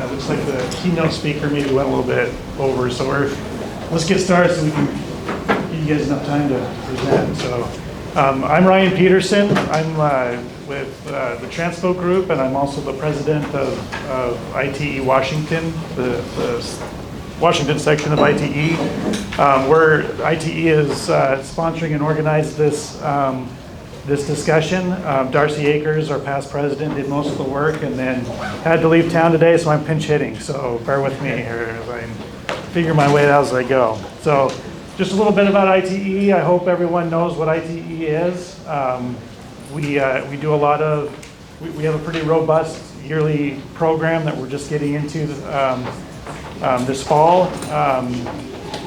Looks like the keynote speaker maybe went a little bit over, so let's get started so we can give you guys enough time to present. So I'm Ryan Peterson. I'm with the Transpo Group, and I'm also the president of ITE Washington, the Washington section of ITE. Where ITE is sponsoring and organized this discussion. Darcy Akers, our past president, did most of the work and then had to leave town today, so I'm pinch hitting. So bear with me here as I figure my way out as I go. So just a little bit about ITE. I hope everyone knows what ITE is. We do a lot of, we have a pretty robust yearly program that we're just getting into this fall.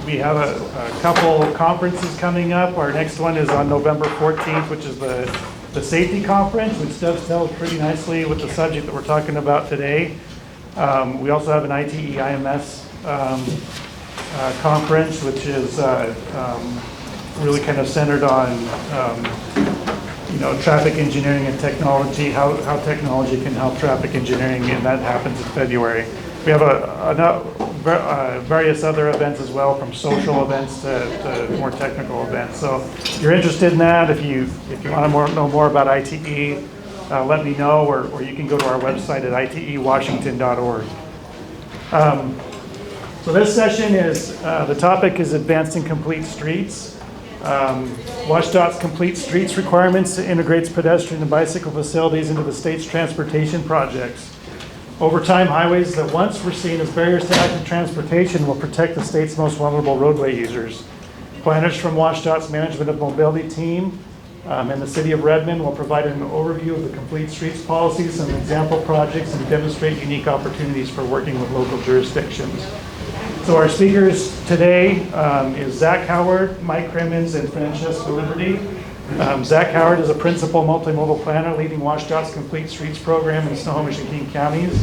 We have a couple conferences coming up. Our next one is on November 14th, which is the safety conference, which dovetails pretty nicely with the subject that we're talking about today. We also have an ITE IMS conference, which is really kind of centered on traffic engineering and technology, how technology can help traffic engineering, and that happens in February. We have various other events as well, from social events to more technical events. So if you're interested in that, if you want to know more about ITE, let me know, or you can go to our website at itewashington.org. So this session is, the topic is Advancing Complete Streets. WashDOT's Complete Streets requirements integrates pedestrian and bicycle facilities into the state's transportation projects. Over time, highways that once were seen as barriers to active transportation will protect the state's most vulnerable roadway users. Planners from WashDOT's Management of Mobility team and the City of Redmond will provide an overview of the Complete Streets policies, some example projects, and demonstrate unique opportunities for working with local jurisdictions. So our speakers today is Zach Howard, Mike Crimmins, and Francesca Liberty. Zach Howard is a principal multimodal planner leading WashDOT's Complete Streets program in Snohomish and King counties.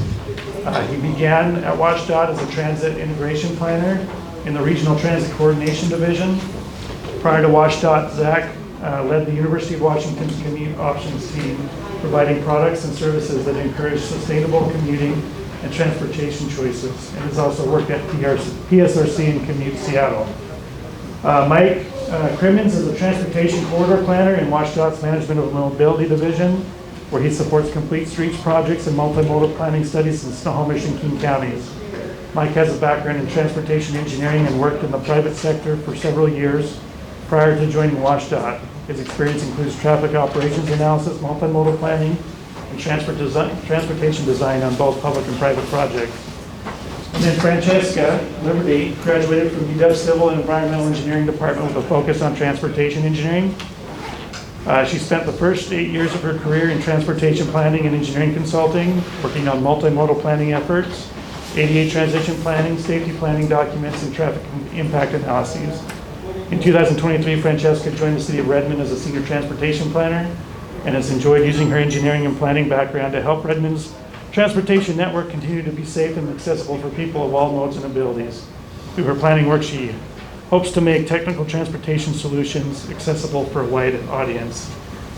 He began at WashDOT as a transit integration planner in the Regional Transit Coordination Division. Prior to WashDOT, Zach led the University of Washington's Commute Options team, providing products and services that encourage sustainable commuting and transportation choices, and has also worked at PSRC and Commute Seattle. Mike Crimmins is a transportation corridor planner in WashDOT's Management of Mobility Division, where he supports complete streets projects and multimodal planning studies in Snohomish and King counties. Mike has a background in transportation engineering and worked in the private sector for several years prior to joining WashDOT. His experience includes traffic operations analysis, multimodal planning, and transportation design on both public and private projects. And then Francesca Liberty graduated from UW Civil and Environmental Engineering Department with a focus on transportation engineering. She spent the first 8 years of her career in transportation planning and engineering consulting, working on multimodal planning efforts, ADA transition planning, safety planning documents, and traffic impact analyses. In 2023, Francesca joined the City of Redmond as a senior transportation planner and has enjoyed using her engineering and planning background to help Redmond's transportation network continue to be safe and accessible for people of all modes and abilities. Through her planning work, she hopes to make technical transportation solutions accessible for a wide audience.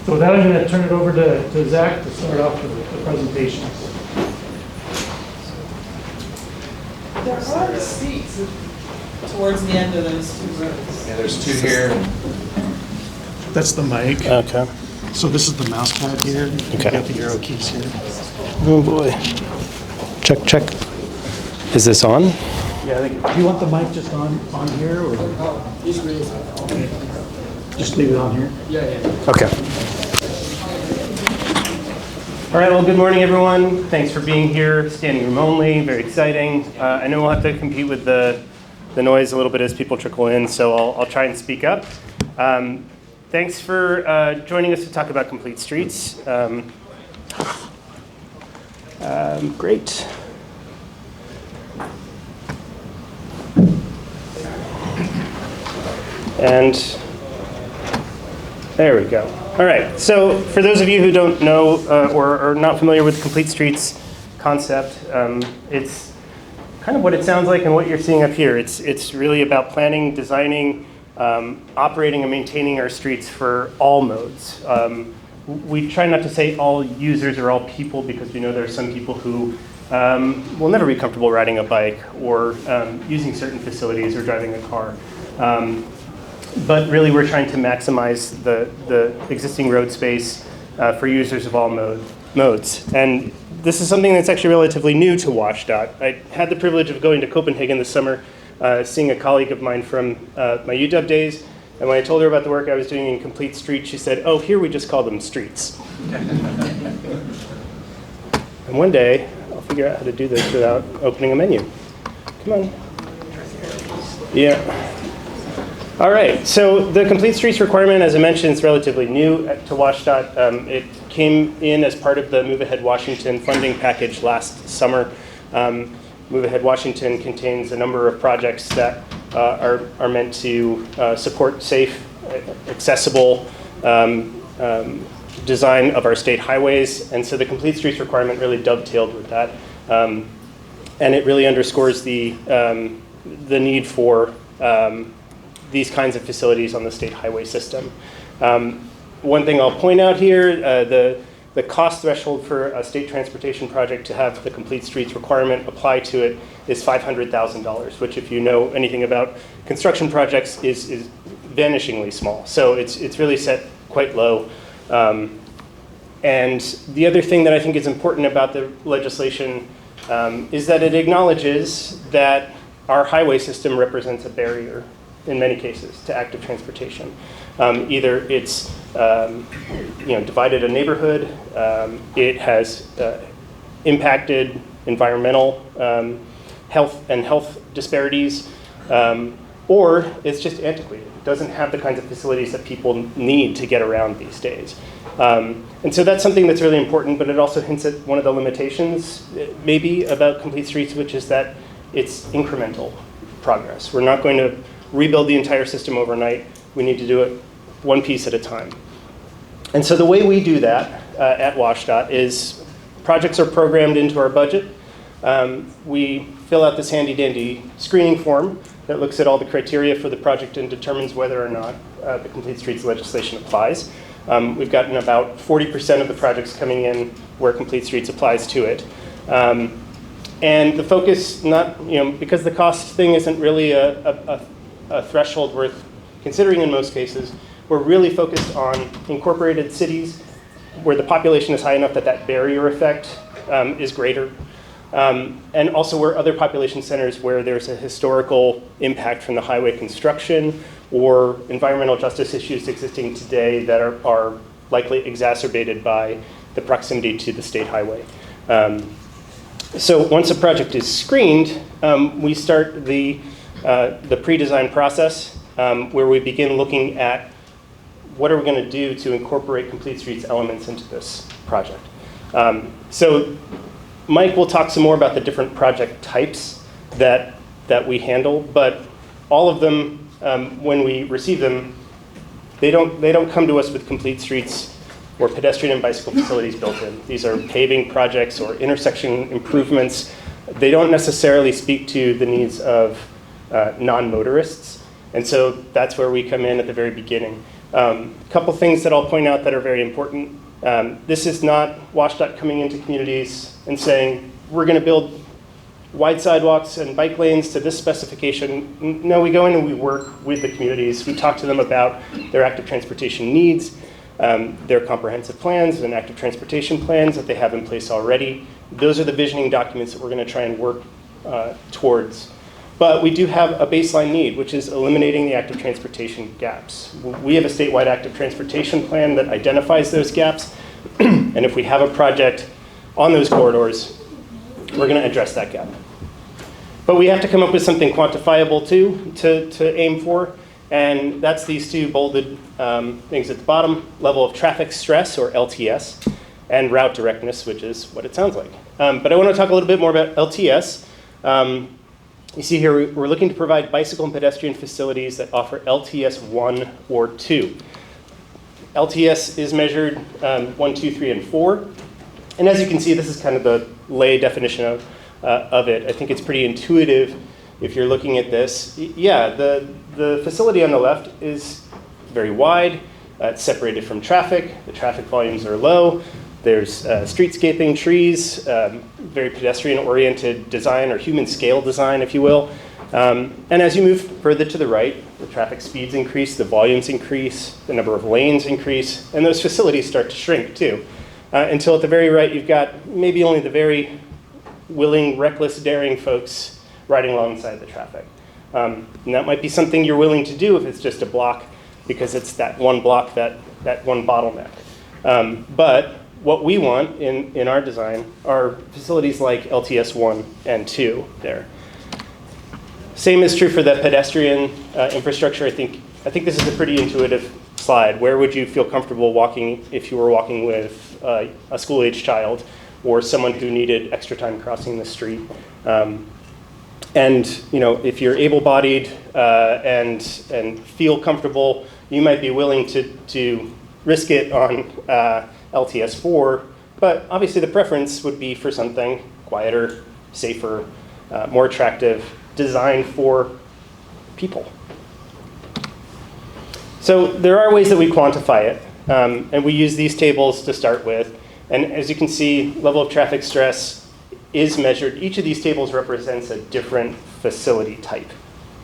So with that, I'm going to turn it over to Zach to start off with the presentations. There are seats towards the end of those two rows. Yeah, there's two here. That's the mic. Okay. So this is the mouse pad here. Okay. You got the arrow keys here. Oh boy. Check, check. Is this on? Yeah, I think, do you want the mic just on here, or? Okay. Just leave it on here. Okay. All right, well, good morning, everyone. Thanks for being here, standing room only, very exciting. I know we'll have to compete with the noise a little bit as people trickle in, so I'll try and speak up. Thanks for joining us to talk about Complete Streets. Great. And there we go. All right, so for those of you who don't know or are not familiar with the Complete Streets concept, it's kind of what it sounds like and what you're seeing up here. It's really about planning, designing, operating and maintaining our streets for all modes. We try not to say all users or all people, because we know there are some people who will never be comfortable riding a bike or using certain facilities or driving a car. But really, we're trying to maximize the existing road space for users of all modes. And this is something that's actually relatively new to WashDOT. I had the privilege of going to Copenhagen this summer, seeing a colleague of mine from my UW days. And when I told her about the work I was doing in Complete Streets, she said, "Oh, here we just call them streets." And one day, I'll figure out how to do this without opening a menu. Come on. Yeah. All right, so the Complete Streets requirement, as I mentioned, is relatively new to WashDOT. It came in as part of the Move Ahead Washington funding package last summer. Move Ahead Washington contains a number of projects that are meant to support safe, accessible design of our state highways. And so the Complete Streets requirement really dovetailed with that. And it really underscores the need for these kinds of facilities on the state highway system. One thing I'll point out here, the cost threshold for a state transportation project to have the Complete Streets requirement apply to it is $500,000, which, if you know anything about construction projects, is vanishingly small. So it's really set quite low. And the other thing that I think is important about the legislation is that it acknowledges that our highway system represents a barrier in many cases to active transportation. Either it's divided a neighborhood, it has impacted environmental health disparities, or it's just antiquated. It doesn't have the kinds of facilities that people need to get around these days. And so that's something that's really important, but it also hints at one of the limitations maybe about Complete Streets, which is that it's incremental progress. We're not going to rebuild the entire system overnight. We need to do it one piece at a time. And so the way we do that at WashDOT is projects are programmed into our budget. We fill out this handy-dandy screening form that looks at all the criteria for the project and determines whether or not the Complete Streets legislation applies. We've gotten about 40% of the projects coming in where Complete Streets applies to it. And the focus, because the cost thing isn't really a threshold worth considering in most cases, we're really focused on incorporated cities where the population is high enough that that barrier effect is greater. And also where other population centers where there's a historical impact from the highway construction or environmental justice issues existing today that are likely exacerbated by the proximity to the state highway. So once a project is screened, we start the pre-design process where we begin looking at what are we going to do to incorporate Complete Streets elements into this project. So Mike will talk some more about the different project types that we handle, but all of them, when we receive them, they don't come to us with Complete Streets or pedestrian and bicycle facilities built in. These are paving projects or intersection improvements. They don't necessarily speak to the needs of non-motorists, and so that's where we come in at the very beginning. A couple things that I'll point out that are very important. This is not WashDOT coming into communities and saying, we're going to build wide sidewalks and bike lanes to this specification. No, we go in and we work with the communities. We talk to them about their active transportation needs, their comprehensive plans and active transportation plans that they have in place already. Those are the visioning documents that we're going to try and work towards. But we do have a baseline need, which is eliminating the active transportation gaps. We have a statewide active transportation plan that identifies those gaps. And if we have a project on those corridors, we're going to address that gap. But we have to come up with something quantifiable too to aim for. And that's these two bolded things at the bottom: level of traffic stress, or LTS, and route directness, which is what it sounds like. But I want to talk a little bit more about LTS. You see here, we're looking to provide bicycle and pedestrian facilities that offer LTS 1 or 2. LTS is measured 1, 2, 3, and 4. And as you can see, this is kind of the lay definition of it. I think it's pretty intuitive if you're looking at this. Yeah, the facility on the left is very wide. It's separated from traffic. The traffic volumes are low. There's streetscaping, trees, very pedestrian-oriented design or human scale design, if you will. And as you move further to the right, the traffic speeds increase, the volumes increase, the number of lanes increase, and those facilities start to shrink too. Until at the very right, you've got maybe only the very willing, reckless, daring folks riding alongside the traffic. And that might be something you're willing to do if it's just a block, because it's that one block, that one bottleneck. But what we want in our design are facilities like LTS 1 and 2 there. Same is true for the pedestrian infrastructure. I think this is a pretty intuitive slide. Where would you feel comfortable walking if you were walking with a school-age child or someone who needed extra time crossing the street? And if you're able-bodied and feel comfortable, you might be willing to risk it on LTS 4. But obviously, the preference would be for something quieter, safer, more attractive, designed for people. So there are ways that we quantify it, and we use these tables to start with. And as you can see, level of traffic stress is measured. Each of these tables represents a different facility type.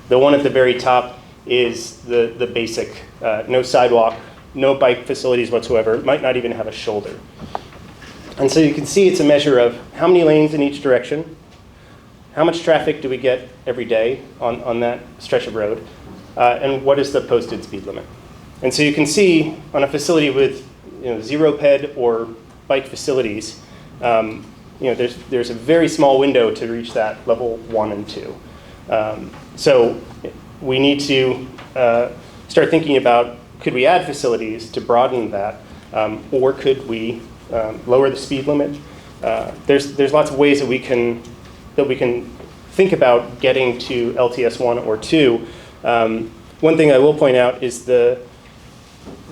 The one at the very top is the basic, no sidewalk, no bike facilities whatsoever. It might not even have a shoulder. And so you can see it's a measure of how many lanes in each direction, how much traffic do we get every day on that stretch of road, and what is the posted speed limit. And so you can see on a facility with zero ped or bike facilities, there's a very small window to reach that level 1 and 2. So we need to start thinking about, could we add facilities to broaden that, or could we lower the speed limit? There's lots of ways that we can think about getting to LTS 1 or 2. One thing I will point out is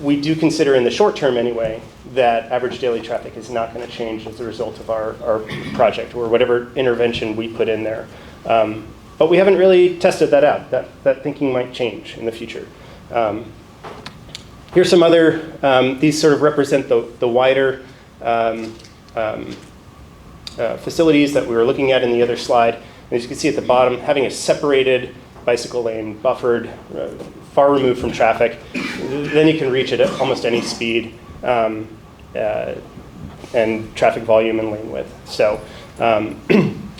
we do consider in the short term anyway that average daily traffic is not going to change as a result of our project or whatever intervention we put in there. But we haven't really tested that out. That thinking might change in the future. Here's some other, these sort of represent the wider facilities that we were looking at in the other slide. And as you can see at the bottom, having a separated bicycle lane, buffered, far removed from traffic, then you can reach it at almost any speed and traffic volume and lane width. So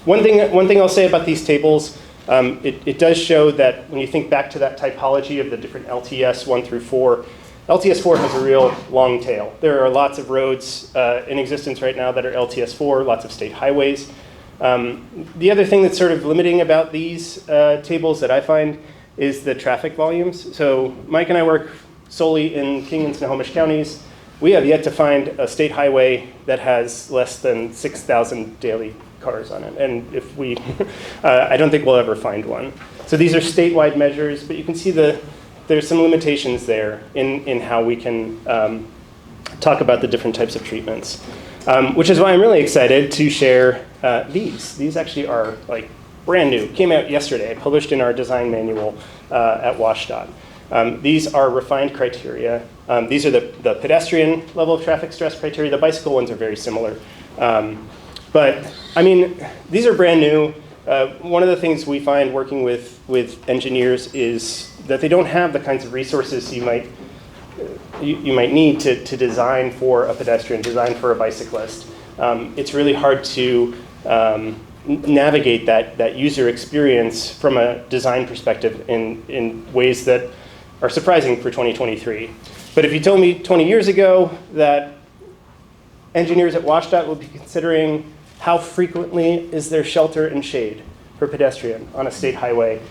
one thing I'll say about these tables, it does show that when you think back to that typology of the different LTS 1 through 4, LTS 4 has a real long tail. There are lots of roads in existence right now that are LTS 4, lots of state highways. The other thing that's sort of limiting about these tables that I find is the traffic volumes. So Mike and I work solely in King and Snohomish counties. We have yet to find a state highway that has less than 6,000 daily cars on it. And if we, I don't think we'll ever find one. So these are statewide measures, but you can see there's some limitations there in how we can talk about the different types of treatments. Which is why I'm really excited to share these. These actually are like brand new, came out yesterday, published in our design manual at WashDOT. These are refined criteria. These are the pedestrian level of traffic stress criteria. The bicycle ones are very similar. But I mean, these are brand new. One of the things we find working with engineers is that they don't have the kinds of resources you might need to design for a pedestrian, design for a bicyclist. It's really hard to navigate that user experience from a design perspective in ways that are surprising for 2023. But if you told me 20 years ago that engineers at WashDOT would be considering how frequently is there shelter and shade for pedestrian on a state highway,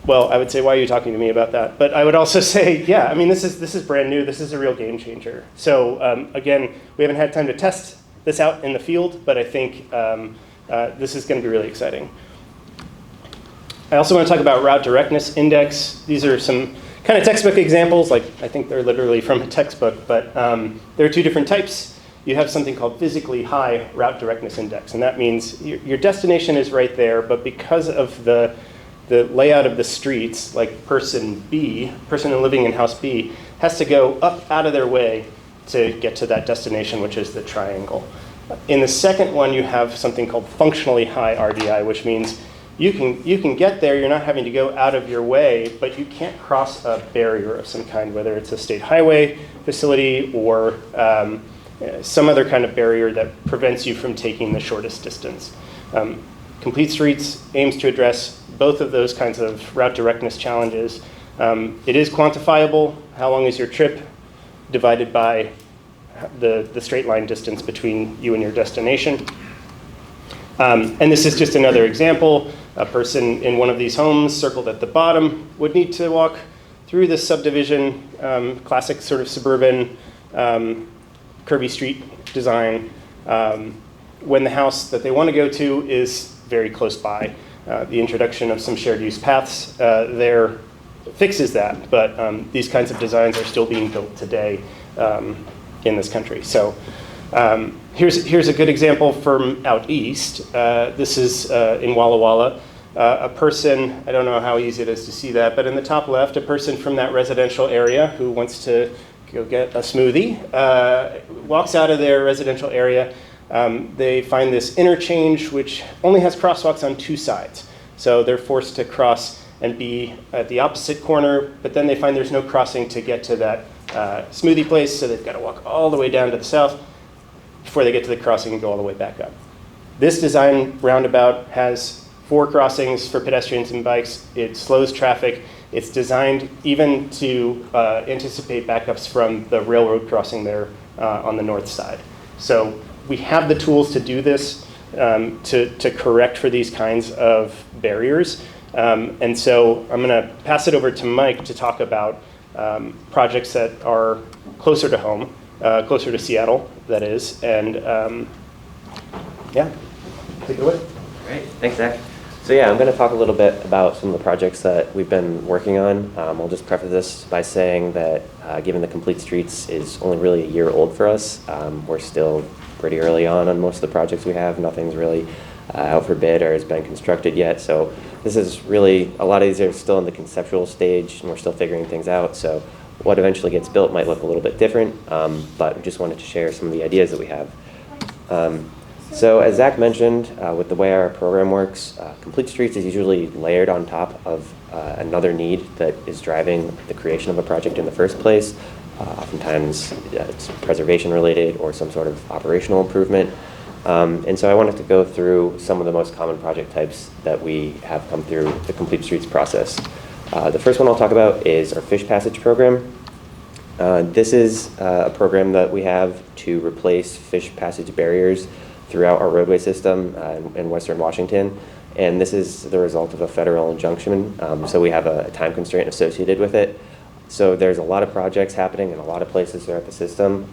well, I would say, why are you talking to me about that? But I would also say, yeah, I mean, this is brand new. This is a real game changer. So again, we haven't had time to test this out in the field, but I think this is going to be really exciting. I also want to talk about route directness index. These are some kind of textbook examples. Like, I think they're literally from a textbook, but there are two different types. You have something called physically high route directness index, and that means your destination is right there, but because of the layout of the streets, like person living in house B, has to go up out of their way to get to that destination, which is the triangle. In the second one, you have something called functionally high RDI, which means you can get there, you're not having to go out of your way, but you can't cross a barrier of some kind, whether it's a state highway facility or some other kind of barrier that prevents you from taking the shortest distance. Complete Streets aims to address both of those kinds of route directness challenges. It is quantifiable. How long is your trip divided by the straight line distance between you and your destination. And this is just another example. A person in one of these homes circled at the bottom would need to walk through this subdivision, classic sort of suburban curvy street design, when the house that they want to go to is very close by. The introduction of some shared use paths there fixes that, but these kinds of designs are still being built today in this country. So here's a good example from out east. This is in Walla Walla. A person, I don't know how easy it is to see that, but in the top left, a person from that residential area who wants to go get a smoothie, walks out of their residential area. They find this interchange which only has crosswalks on two sides. So they're forced to cross and be at the opposite corner, but then they find there's no crossing to get to that smoothie place, so they've got to walk all the way down to the south before they get to the crossing and go all the way back up. This design roundabout has 4 crossings for pedestrians and bikes. It slows traffic. It's designed even to anticipate backups from the railroad crossing there on the north side. So we have the tools to do this, to correct for these kinds of barriers. And so I'm going to pass it over to Mike to talk about projects that are closer to home, closer to Seattle, that is. And yeah, take it away. Great, thanks, Zach. So yeah, I'm going to talk a little bit about some of the projects that we've been working on. I'll just preface this by saying that given the Complete Streets is only really a year old for us, we're still pretty early on most of the projects we have. Nothing's really out for bid or has been constructed yet. So this is really, a lot of these are still in the conceptual stage and we're still figuring things out. So what eventually gets built might look a little bit different, but we just wanted to share some of the ideas that we have. So as Zach mentioned, with the way our program works, Complete Streets is usually layered on top of another need that is driving the creation of a project in the first place. Oftentimes it's preservation related or some sort of operational improvement. And so I wanted to go through some of the most common project types that we have come through the Complete Streets process. The first one I'll talk about is our fish passage program. This is a program that we have to replace fish passage barriers throughout our roadway system in Western Washington. And this is the result of a federal injunction, so we have a time constraint associated with it. So there's a lot of projects happening in a lot of places throughout the system,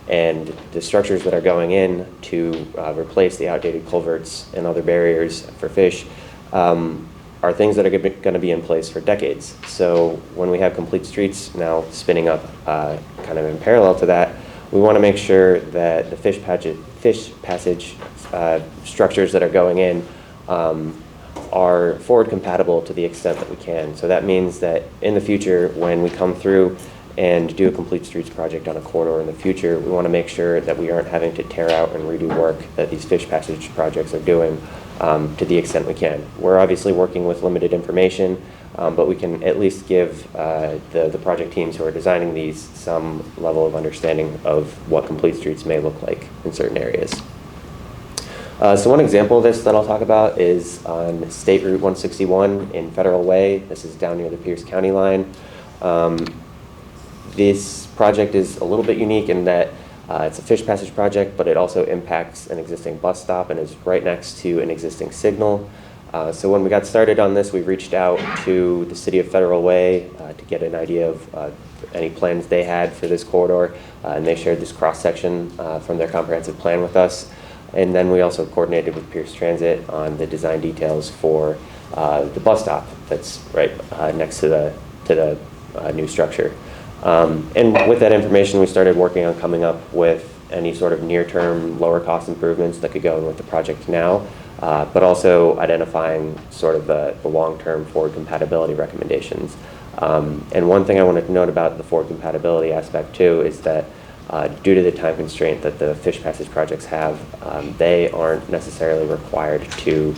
and the structures that are going in to replace the outdated culverts and other barriers for fish are things that are going to be in place for decades. So when we have Complete Streets now spinning up kind of in parallel to that, we want to make sure that the fish passage structures that are going in are forward compatible to the extent that we can. So that means that in the future, when we come through and do a Complete Streets project on a corridor in the future, we want to make sure that we aren't having to tear out and redo work that these fish passage projects are doing to the extent we can. We're obviously working with limited information, but we can at least give the project teams who are designing these some level of understanding of what Complete Streets may look like in certain areas. So one example of this that I'll talk about is on State Route 161 in Federal Way. This is down near the Pierce County line. This project is a little bit unique in that it's a fish passage project, but it also impacts an existing bus stop and is right next to an existing signal. So when we got started on this, we reached out to the City of Federal Way to get an idea of any plans they had for this corridor, and they shared this cross-section from their comprehensive plan with us. And then we also coordinated with Pierce Transit on the design details for the bus stop that's right next to the new structure. And with that information, we started working on coming up with any sort of near-term, lower-cost improvements that could go in with the project now, but also identifying sort of the long-term forward compatibility recommendations. And one thing I wanted to note about the forward compatibility aspect too is that due to the time constraint that the fish passage projects have, they aren't necessarily required to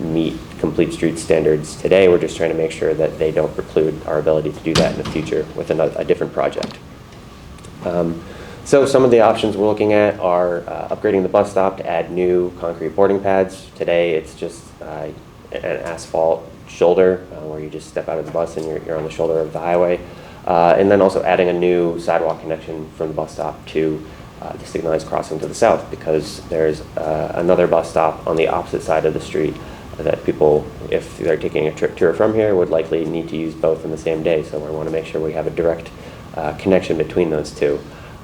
meet complete street standards today. We're just trying to make sure that they don't preclude our ability to do that in the future with a different project. So some of the options we're looking at are upgrading the bus stop to add new concrete boarding pads. Today it's just an asphalt shoulder where you just step out of the bus and you're on the shoulder of the highway. And then also adding a new sidewalk connection from the bus stop to the signalized crossing to the south, because there's another bus stop on the opposite side of the street that people, if they're taking a trip to or from here, would likely need to use both in the same day. So we want to make sure we have a direct connection between those two.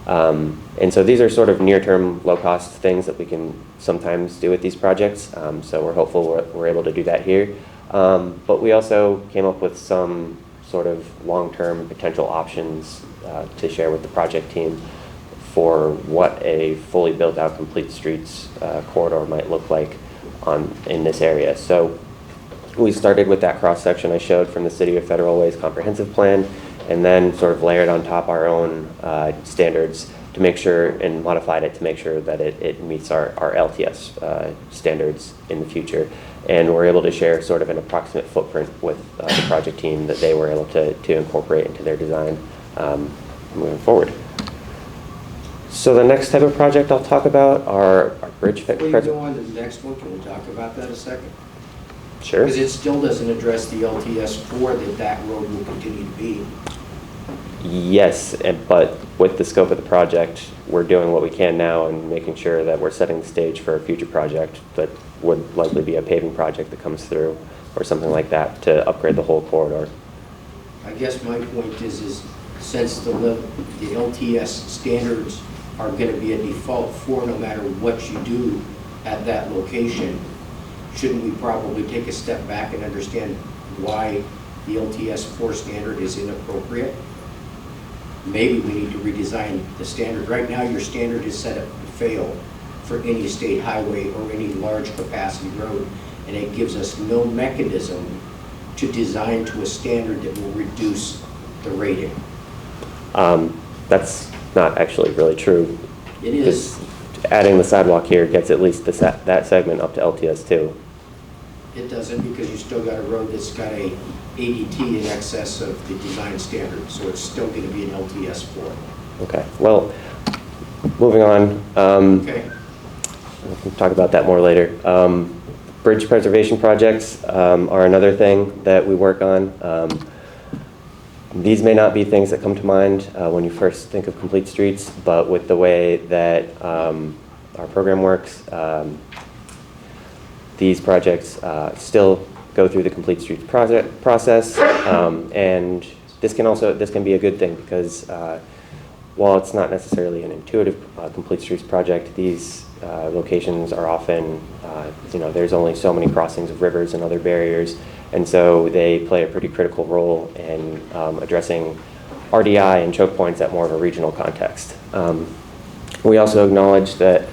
And so these are sort of near-term, low-cost things that we can sometimes do with these projects. So we're hopeful we're able to do that here. But we also came up with some sort of long-term potential options to share with the project team for what a fully built-out complete streets corridor might look like in this area. So we started with that cross-section I showed from the City of Federal Ways Comprehensive Plan, and then sort of layered on top our own standards to make sure, and modified it to make sure that it meets our LTS standards in the future. And we're able to share sort of an approximate footprint with the project team that they were able to incorporate into their design moving forward. So the next type of project I'll talk about are our bridge fix. Before you go on to the next one, can we talk about that a second? Sure. Because it still doesn't address the LTS 4 that road will continue to be. Yes, but with the scope of the project, we're doing what we can now and making sure that we're setting the stage for a future project that would likely be a paving project that comes through or something like that to upgrade the whole corridor. I guess my point is since the LTS standards are going to be a default 4 no matter what you do at that location, shouldn't we probably take a step back and understand why the LTS 4 standard is inappropriate? Maybe we need to redesign the standard. Right now, your standard is set up to fail for any state highway or any large capacity road, and it gives us no mechanism to design to a standard that will reduce the rating. That's not actually really true. It is. Adding the sidewalk here gets at least that segment up to LTS 2. It doesn't, because you still got a road that's got a ADT in excess of the design standard, so it's still going to be an LTS 4. Okay, well, moving on. Okay. We can talk about that more later. Bridge preservation projects are another thing that we work on. These may not be things that come to mind when you first think of complete streets, but with the way that our program works, these projects still go through the complete streets process, and this can be a good thing because while it's not necessarily an intuitive complete streets project, these locations are often, there's only so many crossings of rivers and other barriers, and so they play a pretty critical role in addressing RDI and choke points at more of a regional context. We also acknowledge that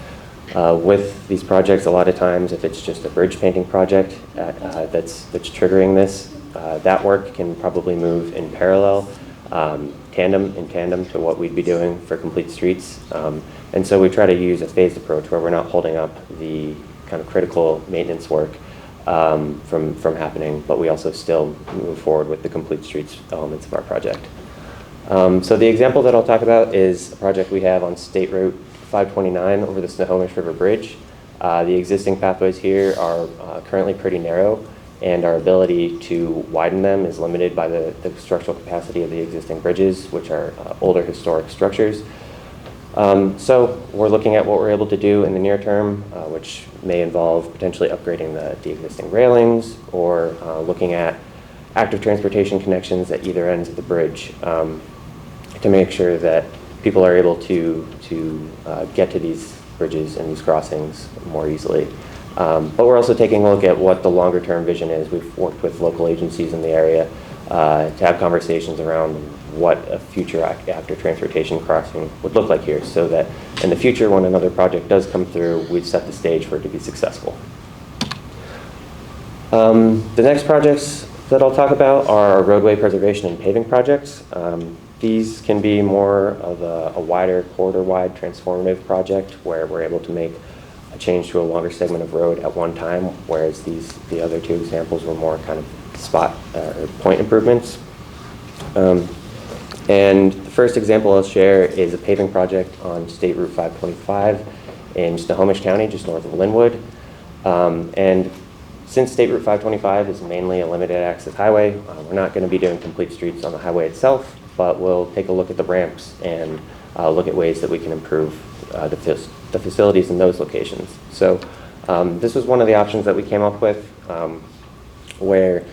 with these projects, a lot of times, if it's just a bridge painting project that's triggering this, that work can probably move in parallel, in tandem to what we'd be doing for complete streets. And so we try to use a phased approach where we're not holding up the kind of critical maintenance work from happening, but we also still move forward with the complete streets elements of our project. So the example that I'll talk about is a project we have on State Route 529 over the Snohomish River Bridge. The existing pathways here are currently pretty narrow, and our ability to widen them is limited by the structural capacity of the existing bridges, which are older historic structures. So we're looking at what we're able to do in the near term, which may involve potentially upgrading the existing railings or looking at active transportation connections at either ends of the bridge to make sure that people are able to get to these bridges and these crossings more easily. But we're also taking a look at what the longer term vision is. We've worked with local agencies in the area to have conversations around what a future active transportation crossing would look like here, so that in the future, when another project does come through, we've set the stage for it to be successful. The next projects that I'll talk about are roadway preservation and paving projects. These can be more of a wider, corridor-wide transformative project where we're able to make a change to a longer segment of road at one time, whereas the other two examples were more kind of spot or point improvements. And the first example I'll share is a paving project on State Route 525 in Snohomish County, just north of Linwood. And since State Route 525 is mainly a limited access highway, we're not going to be doing complete streets on the highway itself, but we'll take a look at the ramps and look at ways that we can improve the facilities in those locations. So this was one of the options that we came up with, where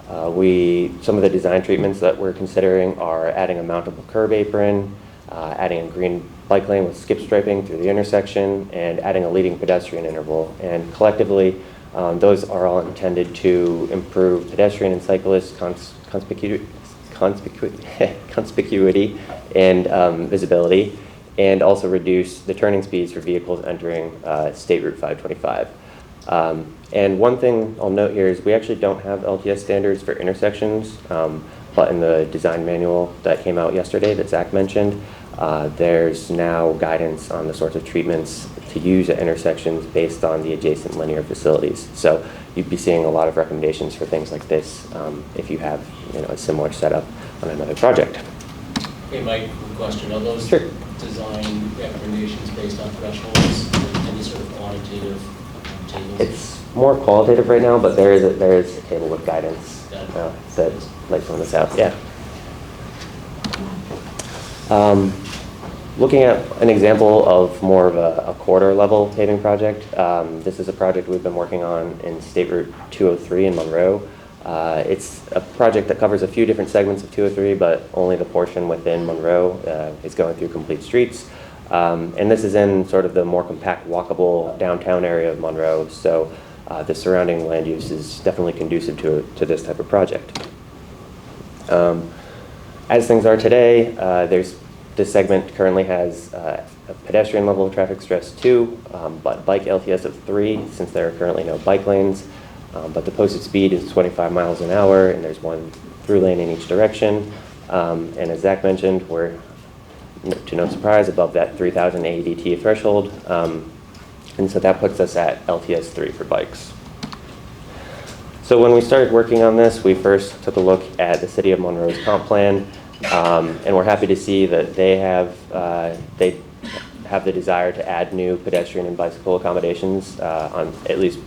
some of the design treatments that we're considering are adding a mountable curb apron, adding a green bike lane with skip striping through the intersection, and adding a leading pedestrian interval. And collectively, those are all intended to improve pedestrian and cyclist conspicuity and visibility, and also reduce the turning speeds for vehicles entering State Route 525. And one thing I'll note here is we actually don't have LTS standards for intersections, but in the design manual that came out yesterday that Zach mentioned, there's now guidance on the sorts of treatments to use at intersections based on the adjacent linear facilities. So you'd be seeing a lot of recommendations for things like this if you have a similar setup on another project. Hey, Mike, quick question. Are those Sure. design recommendations based on thresholds, any sort of quantitative tables? It's more qualitative right now, but there is a table with guidance that lays on this out. Yeah. Looking at an example of more of a quarter level paving project, this is a project we've been working on in State Route 203 in Monroe. It's a project that covers a few different segments of 203, but only the portion within Monroe is going through complete streets. And this is in sort of the more compact, walkable downtown area of Monroe, so the surrounding land use is definitely conducive to this type of project. As things are today, this segment currently has a pedestrian level of traffic stress 2, but bike LTS of 3, since there are currently no bike lanes. But the posted speed is 25 miles an hour, and there's one through lane in each direction. And as Zach mentioned, we're, to no surprise, above that 3,000 AEDT threshold. And so that puts us at LTS 3 for bikes. So when we started working on this, we first took a look at the City of Monroe's comp plan. And we're happy to see that they have the desire to add new pedestrian and bicycle accommodations on at least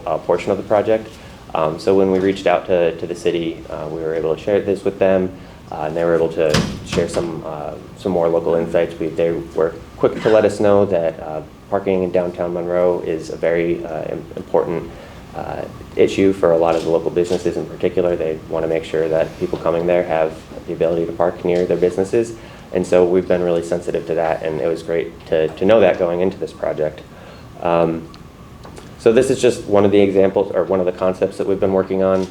a portion of the project. So when we reached out to the city, we were able to share this with them, and they were able to share some more local insights. They were quick to let us know that parking in downtown Monroe is a very important issue for a lot of the local businesses in particular. They want to make sure that people coming there have the ability to park near their businesses. And so we've been really sensitive to that, and it was great to know that going into this project. So this is just one of the examples, or one of the concepts that we've been working on,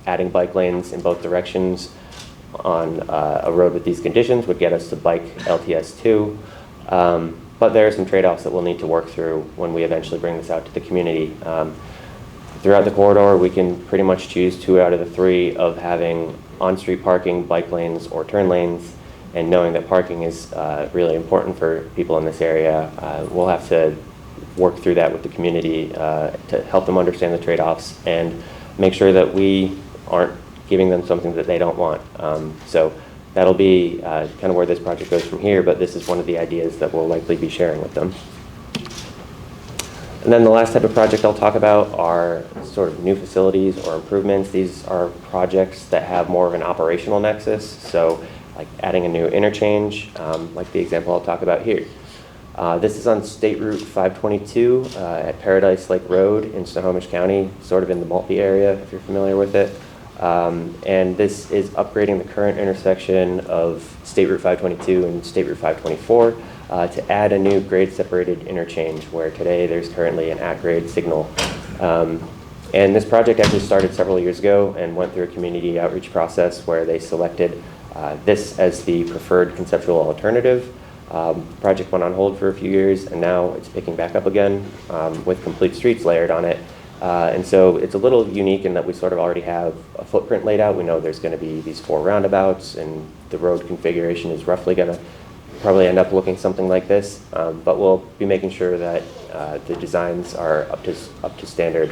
adding bike lanes in both directions on a road with these conditions would get us to bike LTS 2. But there are some trade-offs that we'll need to work through when we eventually bring this out to the community. Throughout the corridor, we can pretty much choose 2 out of the 3 of having on-street parking, bike lanes, or turn lanes. And knowing that parking is really important for people in this area, we'll have to work through that with the community to help them understand the trade-offs and make sure that we aren't giving them something that they don't want. So that'll be kind of where this project goes from here, but this is one of the ideas that we'll likely be sharing with them. And then the last type of project I'll talk about are sort of new facilities or improvements. These are projects that have more of an operational nexus, so like adding a new interchange, like the example I'll talk about here. This is on State Route 522 at Paradise Lake Road in Snohomish County, sort of in the Maltby area, if you're familiar with it. And this is upgrading the current intersection of State Route 522 and State Route 524 to add a new grade-separated interchange, where today there's currently an at-grade signal. And this project actually started several years ago and went through a community outreach process where they selected this as the preferred conceptual alternative. Project went on hold for a few years, and now it's picking back up again with complete streets layered on it. And so it's a little unique in that we sort of already have a footprint laid out. We know there's going to be these 4 roundabouts and the road configuration is roughly going to probably end up looking something like this, but we'll be making sure that the designs are up to standard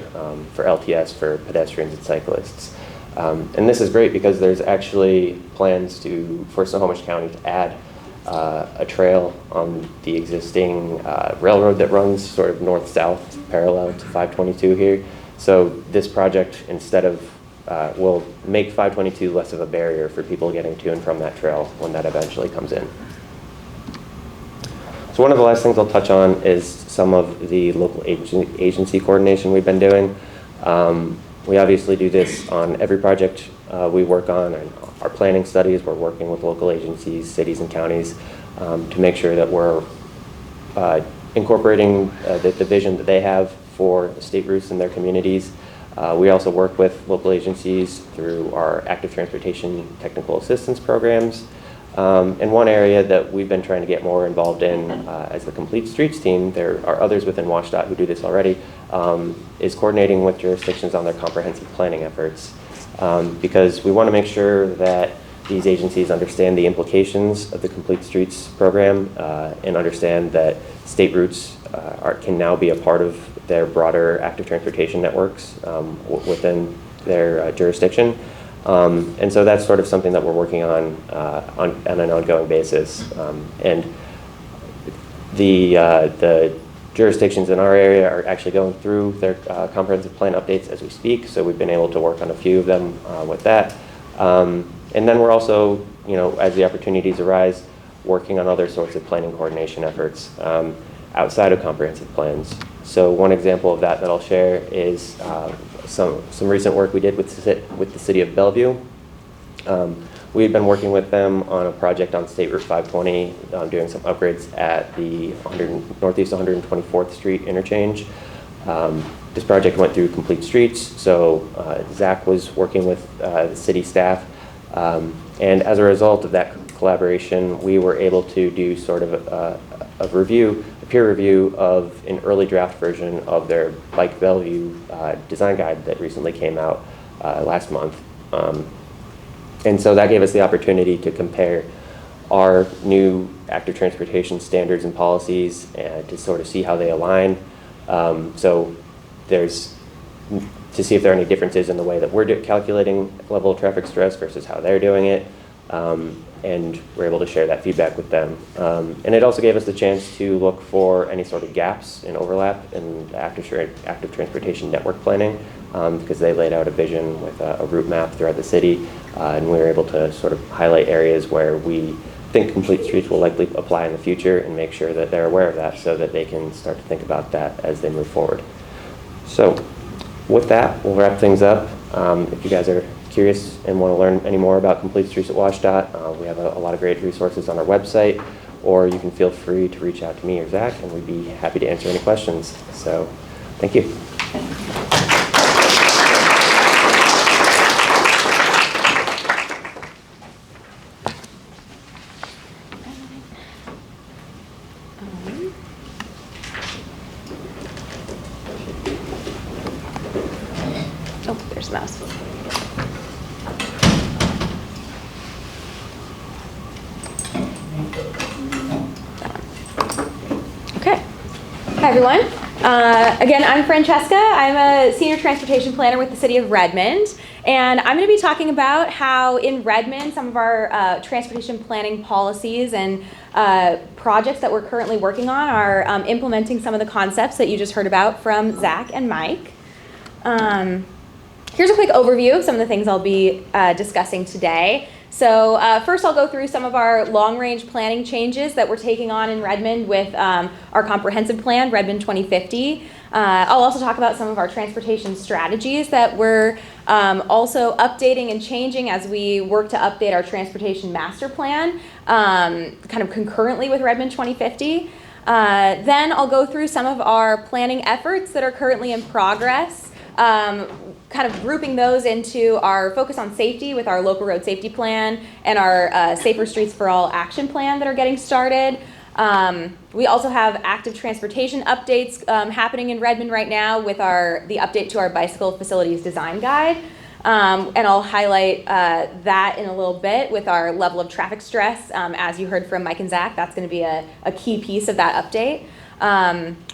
for LTS for pedestrians and cyclists. And this is great because there's actually plans for Snohomish County to add a trail on the existing railroad that runs sort of north-south parallel to 522 here. So this project, instead of, will make 522 less of a barrier for people getting to and from that trail when that eventually comes in. So one of the last things I'll touch on is some of the local agency coordination we've been doing. We obviously do this on every project we work on, and our planning studies. We're working with local agencies, cities and counties to make sure that we're incorporating the vision that they have for state routes in their communities. We also work with local agencies through our active transportation technical assistance programs. And one area that we've been trying to get more involved in as the Complete Streets team, there are others within WashDOT who do this already, is coordinating with jurisdictions on their comprehensive planning efforts. Because we want to make sure that these agencies understand the implications of the Complete Streets program and understand that state routes can now be a part of their broader active transportation networks within their jurisdiction. And so that's sort of something that we're working on an ongoing basis. And the jurisdictions in our area are actually going through their comprehensive plan updates as we speak, so we've been able to work on a few of them with that. And then we're also, as the opportunities arise, working on other sorts of planning coordination efforts outside of comprehensive plans. So one example of that I'll share is some recent work we did with the City of Bellevue. We had been working with them on a project on State Route 520, doing some upgrades at the Northeast 124th Street interchange. This project went through Complete Streets, so Zach was working with the city staff. And as a result of that collaboration, we were able to do sort of a peer review of an early draft version of their Bike Bellevue design guide that recently came out last month. And so that gave us the opportunity to compare our new active transportation standards and policies and to sort of see how they align. So there's to see if there are any differences in the way that we're calculating level of traffic stress versus how they're doing it. And we're able to share that feedback with them. And it also gave us the chance to look for any sort of gaps in overlap in active transportation network planning, because they laid out a vision with a route map throughout the city, and we were able to sort of highlight areas where we think Complete Streets will likely apply in the future and make sure that they're aware of that so that they can start to think about that as they move forward. So with that, we'll wrap things up. If you guys are curious and want to learn any more about Complete Streets at WashDOT, we have a lot of great resources on our website, or you can feel free to reach out to me or Zach, and we'd be happy to answer any questions. So, thank you. Oh, there's the mouse. Okay. Hi, everyone. Again, I'm Francesca. I'm a senior transportation planner with the City of Redmond. And I'm going to be talking about how in Redmond, some of our transportation planning policies and projects that we're currently working on are implementing some of the concepts that you just heard about from Zach and Mike. Here's a quick overview of some of the things I'll be discussing today. So first I'll go through some of our long-range planning changes that we're taking on in Redmond with our comprehensive plan, Redmond 2050. I'll also talk about some of our transportation strategies that we're also updating and changing as we work to update our transportation master plan, kind of concurrently with Redmond 2050. Then I'll go through some of our planning efforts that are currently in progress, kind of grouping those into our focus on safety with our local road safety plan and our Safer Streets for All action plan that are getting started. We also have active transportation updates happening in Redmond right now with the update to our bicycle facilities design guide. And I'll highlight that in a little bit with our level of traffic stress. As you heard from Mike and Zach, that's going to be a key piece of that update.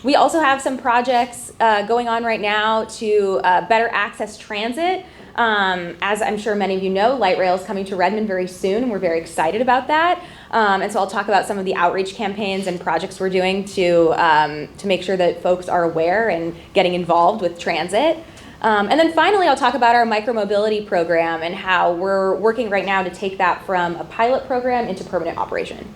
We also have some projects going on right now to better access transit. As I'm sure many of you know, light rail is coming to Redmond very soon, and we're very excited about that. And so I'll talk about some of the outreach campaigns and projects we're doing to make sure that folks are aware and getting involved with transit. And then finally, I'll talk about our micromobility program and how we're working right now to take that from a pilot program into permanent operation.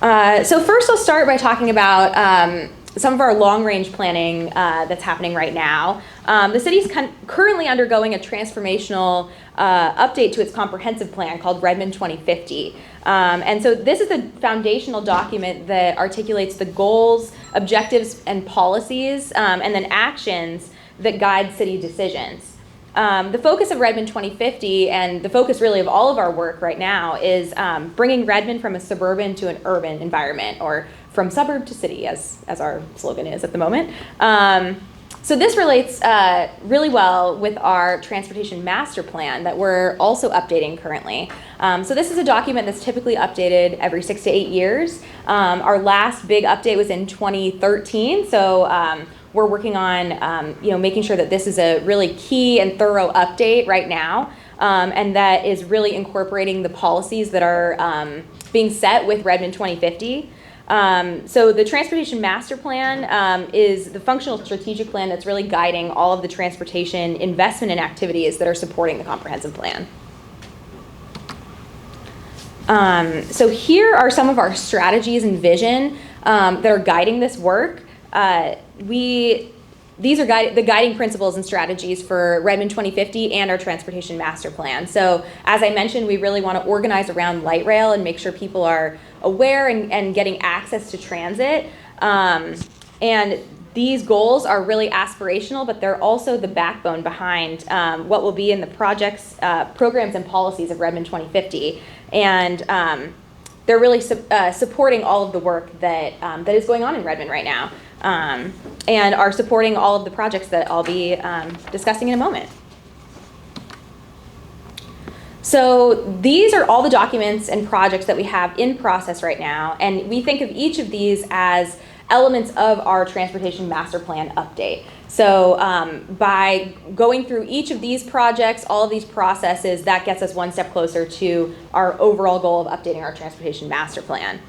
So first I'll start by talking about some of our long-range planning that's happening right now. The city's currently undergoing a transformational update to its comprehensive plan called Redmond 2050. And so this is the foundational document that articulates the goals, objectives, and policies, and then actions that guide city decisions. The focus of Redmond 2050, and the focus really of all of our work right now, is bringing Redmond from a suburban to an urban environment, or from suburb to city, as our slogan is at the moment. So this relates really well with our transportation master plan that we're also updating currently. So this is a document that's typically updated every 6 to 8 years. Our last big update was in 2013, so we're working on making sure that this is a really key and thorough update right now, and that is really incorporating the policies that are being set with Redmond 2050. So the Transportation Master Plan is the functional strategic plan that's really guiding all of the transportation investment and activities that are supporting the comprehensive plan. So here are some of our strategies and vision that are guiding this work. These are the guiding principles and strategies for Redmond 2050 and our Transportation Master Plan. So as I mentioned, we really want to organize around light rail and make sure people are aware and getting access to transit. And these goals are really aspirational, but they're also the backbone behind what will be in the projects, programs, and policies of Redmond 2050. And they're really supporting all of the work that is going on in Redmond right now, and are supporting all of the projects that I'll be discussing in a moment. So these are all the documents and projects that we have in process right now, and we think of each of these as elements of our Transportation Master Plan update. So by going through each of these projects, all of these processes, that gets us one step closer to our overall goal of updating our Transportation Master Plan.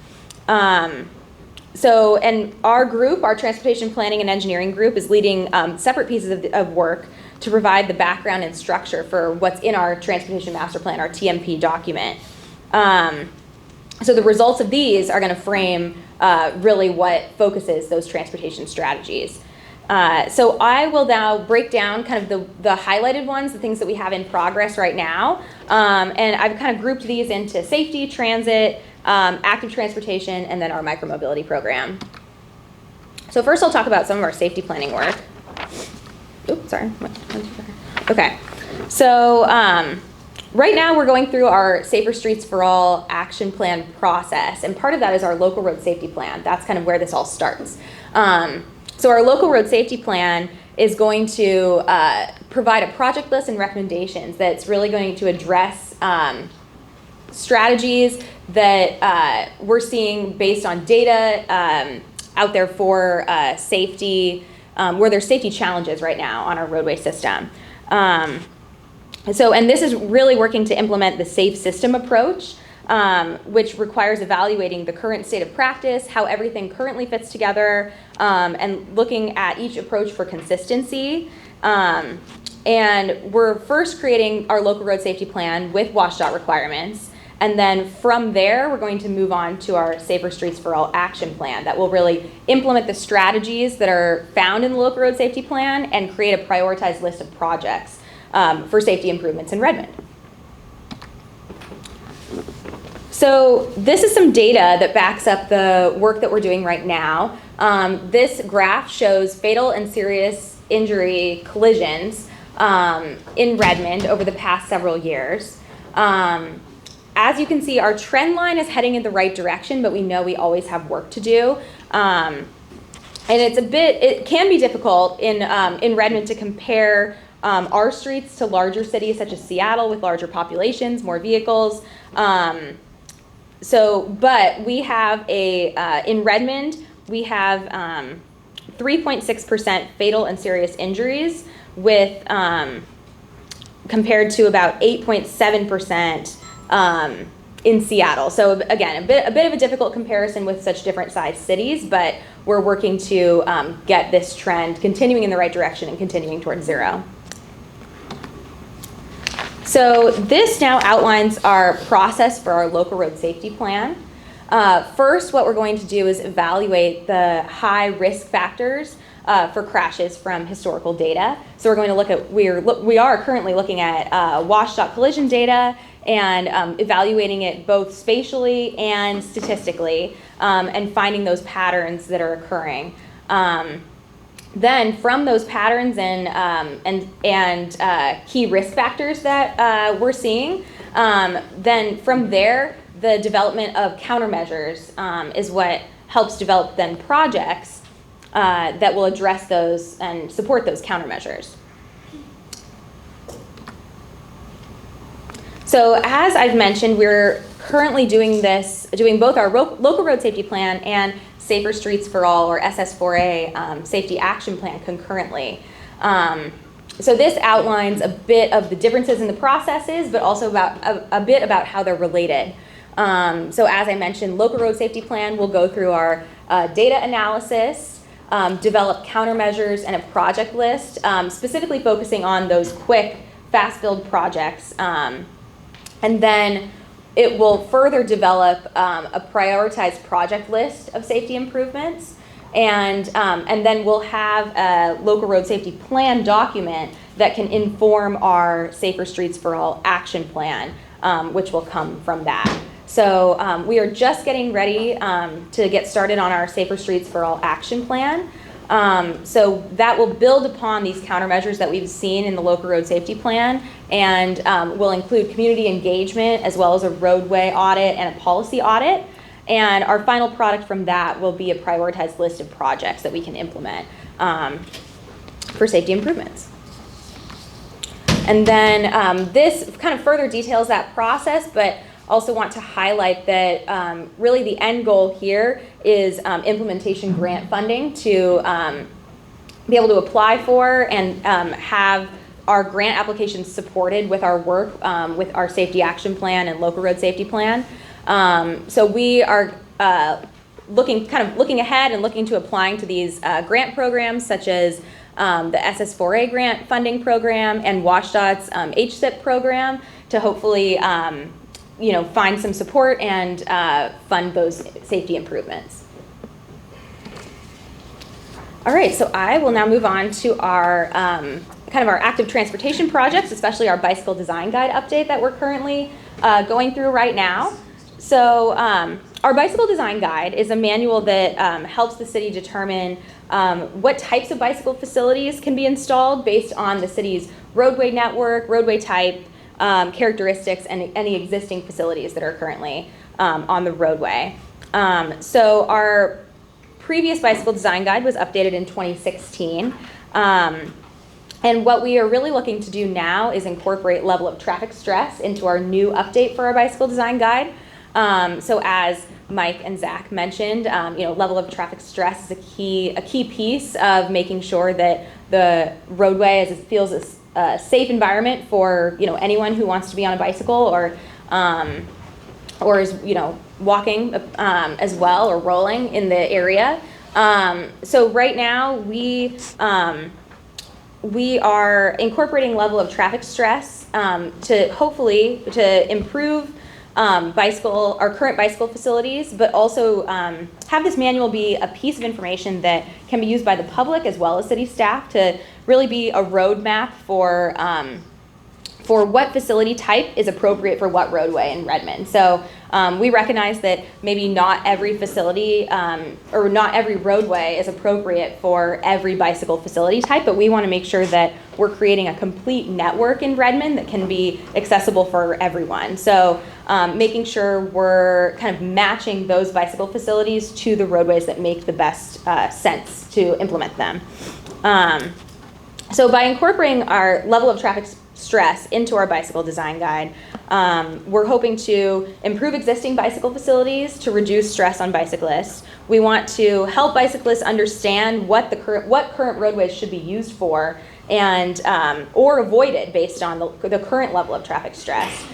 And our group, our Transportation Planning and Engineering group, is leading separate pieces of work to provide the background and structure for what's in our Transportation Master Plan, our TMP document. So the results of these are going to frame really what focuses those transportation strategies. So I will now break down kind of the highlighted ones, the things that we have in progress right now. And I've kind of grouped these into safety, transit, active transportation, and then our micromobility program. So first I'll talk about some of our safety planning work. Oops, sorry. Okay. So right now we're going through our Safer Streets for All action plan process. And part of that is our local road safety plan. That's kind of where this all starts. So our local road safety plan is going to provide a project list and recommendations that's really going to address strategies that we're seeing based on data out there for safety, where there's safety challenges right now on our roadway system. And this is really working to implement the safe system approach, which requires evaluating the current state of practice, how everything currently fits together, and looking at each approach for consistency. And we're first creating our local road safety plan with WSDOT requirements. And then from there, we're going to move on to our Safer Streets for All action plan that will really implement the strategies that are found in the local road safety plan and create a prioritized list of projects for safety improvements in Redmond. So this is some data that backs up the work that we're doing right now. This graph shows fatal and serious injury collisions in Redmond over the past several years. As you can see, our trend line is heading in the right direction, but we know we always have work to do. and it can be difficult in Redmond to compare our streets to larger cities such as Seattle with larger populations, more vehicles. But we have in Redmond, we have 3.6% fatal and serious injuries with, compared to about 8.7% in Seattle. So again, a bit of a difficult comparison with such different sized cities, but we're working to get this trend continuing in the right direction and continuing towards zero. So this now outlines our process for our local road safety plan. First, what we're going to do is evaluate the high risk factors for crashes from historical data. So we're going to look at, we are currently looking at WSDOT collision data and evaluating it both spatially and statistically, and finding those patterns that are occurring. Then from those patterns and key risk factors that we're seeing, then from there, the development of countermeasures is what helps develop then projects that will address those and support those countermeasures. So as I've mentioned, we're currently doing both our local road safety plan and Safer Streets for All, or SS4A, safety action plan concurrently. So this outlines a bit of the differences in the processes, but also about a bit about how they're related. So as I mentioned, local road safety plan will go through our data analysis, develop countermeasures and a project list, specifically focusing on those quick, fast-build projects. And then it will further develop a prioritized project list of safety improvements, and then we'll have a local road safety plan document that can inform our Safer Streets for All action plan, which will come from that. So we are just getting ready to get started on our Safer Streets for All action plan. So that will build upon these countermeasures that we've seen in the local road safety plan, and will include community engagement as well as a roadway audit and a policy audit. And our final product from that will be a prioritized list of projects that we can implement for safety improvements. And then this kind of further details that process, but also want to highlight that really the end goal here is implementation grant funding to be able to apply for and have our grant applications supported with our work with our safety action plan and local road safety plan. So we are looking ahead and looking to applying to these grant programs such as the SS4A grant funding program and WSDOT's HSIP program to hopefully find some support and fund those safety improvements. All right, so I will now move on to our kind of our active transportation projects, especially our bicycle design guide update that we're currently going through right now. So our bicycle design guide is a manual that helps the city determine what types of bicycle facilities can be installed based on the city's roadway network, roadway type, characteristics, and any existing facilities that are currently on the roadway. So our previous bicycle design guide was updated in 2016. And what we are really looking to do now is incorporate level of traffic stress into our new update for our bicycle design guide. So as Mike and Zach mentioned, level of traffic stress is a key piece of making sure that the roadway feels a safe environment for anyone who wants to be on a bicycle or is walking as well or rolling in the area. So right now we are incorporating level of traffic stress to hopefully improve our current bicycle facilities, but also have this manual be a piece of information that can be used by the public as well as city staff to really be a roadmap for what facility type is appropriate for what roadway in Redmond. So We recognize that maybe not every facility or not every roadway is appropriate for every bicycle facility type, but we want to make sure that we're creating a complete network in Redmond that can be accessible for everyone. So making sure we're kind of matching those bicycle facilities to the roadways that make the best sense to implement them. So by incorporating our level of traffic stress into our bicycle design guide, we're hoping to improve existing bicycle facilities to reduce stress on bicyclists. We want to help bicyclists understand what current roadways should be used for and or avoided based on the current level of traffic stress.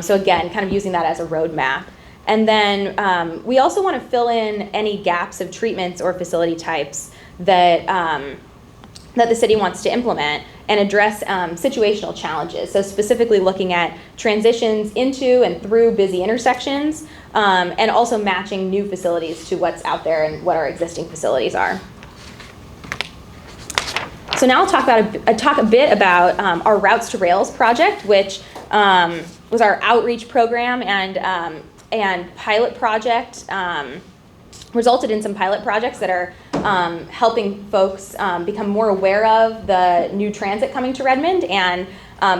So again, kind of using that as a roadmap. And then we also want to fill in any gaps of treatments or facility types that that the city wants to implement and address situational challenges. So specifically looking at transitions into and through busy intersections, and also matching new facilities to what's out there and what our existing facilities are. So now I'll talk a bit about our Routes to Rails project, which was our outreach program and pilot project. Resulted in some pilot projects that are helping folks become more aware of the new transit coming to Redmond and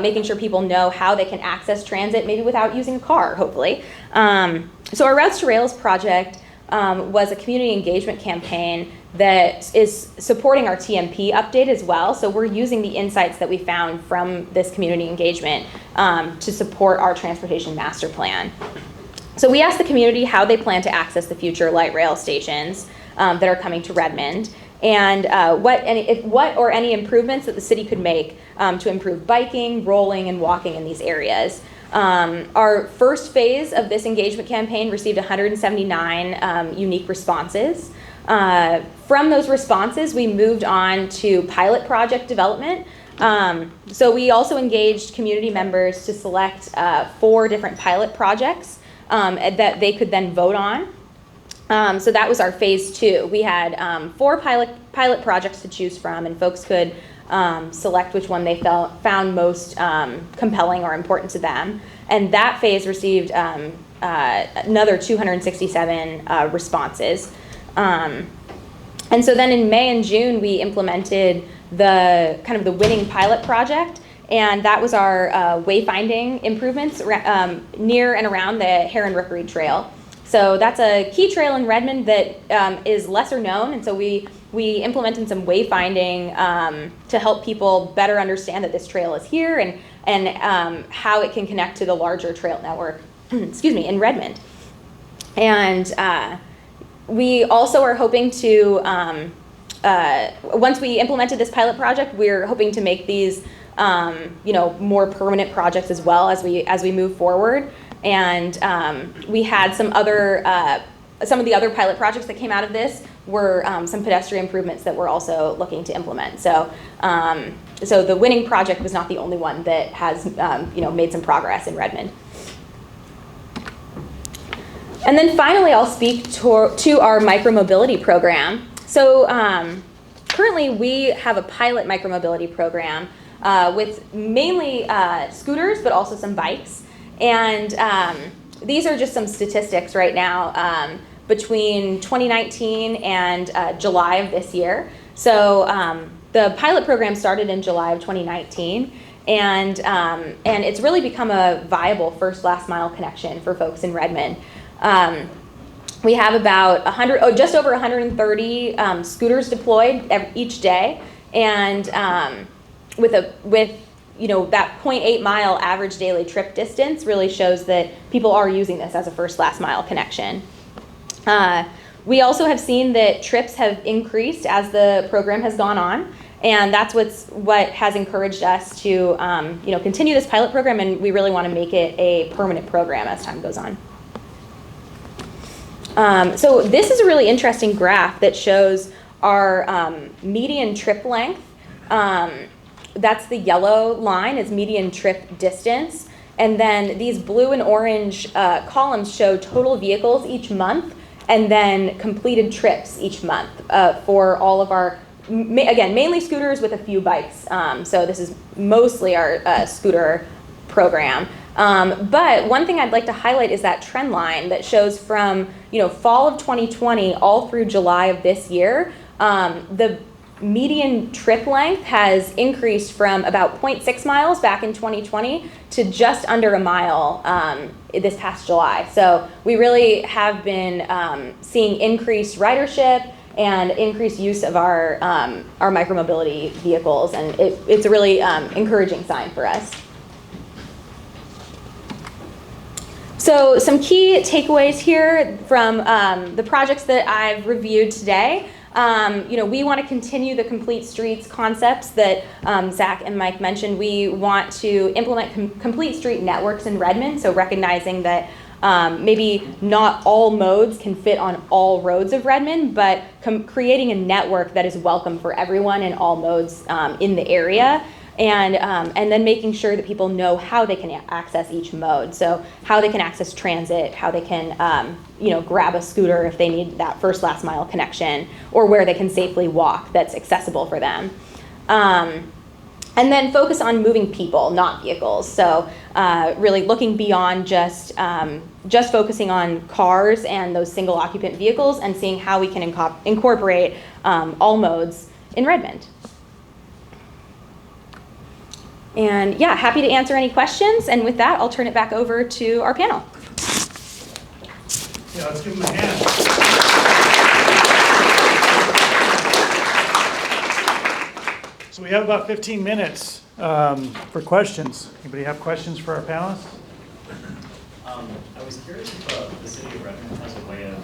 making sure people know how they can access transit, maybe without using a car, hopefully. So our Routes to Rails project was a community engagement campaign that is supporting our TMP update as well. So we're using the insights that we found from this community engagement to support our transportation master plan. So we asked the community how they plan to access the future light rail stations that are coming to Redmond, and what or any improvements that the city could make to improve biking, rolling, and walking in these areas. Our first phase of this engagement campaign received 179 unique responses. From those responses, we moved on to pilot project development. So we also engaged community members to select 4 different pilot projects that they could then vote on. So that was our phase 2. We had 4 pilot projects to choose from, and folks could select which one they found most compelling or important to them. And that phase received another 267 responses. And so then in May and June, we implemented the winning pilot project. And that was our wayfinding improvements near and around the Heron Rookery Trail. So that's a key trail in Redmond that is lesser known, and so we implemented some wayfinding to help people better understand that this trail is here and how it can connect to the larger trail network, excuse me, in Redmond. And we also are hoping to, once we implemented this pilot project, we're hoping to make these more permanent projects as well as we move forward. And we had some of the other pilot projects that came out of this were some pedestrian improvements that we're also looking to implement. So so the winning project was not the only one that has made some progress in Redmond. And then finally, I'll speak to our micromobility program. So currently, we have a pilot micromobility program with mainly scooters, but also some bikes. And these are just some statistics right now between 2019 and July of this year. So the pilot program started in July of 2019, and it's really become a viable first last mile connection for folks in Redmond. We have about just over 130 scooters deployed each day, and with that 0.8 mile average daily trip distance really shows that people are using this as a first last mile connection. We also have seen that trips have increased as the program has gone on, and that's what has encouraged us to continue this pilot program, and we really want to make it a permanent program as time goes on. So this is a really interesting graph that shows our median trip length. That's the yellow line, is median trip distance. And then these blue and orange columns show total vehicles each month and then completed trips each month for all of our, again, mainly scooters with a few bikes. So this is mostly our scooter program. But one thing I'd like to highlight is that trend line that shows from fall of 2020 all through July of this year. The median trip length has increased from about 0.6 miles back in 2020 to just under a mile this past July. So we really have been seeing increased ridership and increased use of our micromobility vehicles, and it's a really encouraging sign for us. So some key takeaways here from the projects that I've reviewed today. We want to continue the complete streets concepts that Zach and Mike mentioned. We want to implement complete street networks in Redmond, so recognizing that maybe not all modes can fit on all roads of Redmond, but creating a network that is welcome for everyone in all modes in the area. And then making sure that people know how they can access each mode. So how they can access transit, how they can grab a scooter if they need that first last mile connection, or where they can safely walk that's accessible for them. And then focus on moving people, not vehicles. So really looking beyond just focusing on cars and those single occupant vehicles, and seeing how we can incorporate all modes in Redmond. And yeah, happy to answer any questions. And with that, I'll turn it back over to our panel. Yeah, let's give them a hand. So we have about 15 minutes for questions. Anybody have questions for our panelists? I was curious if the City of Redmond has a way of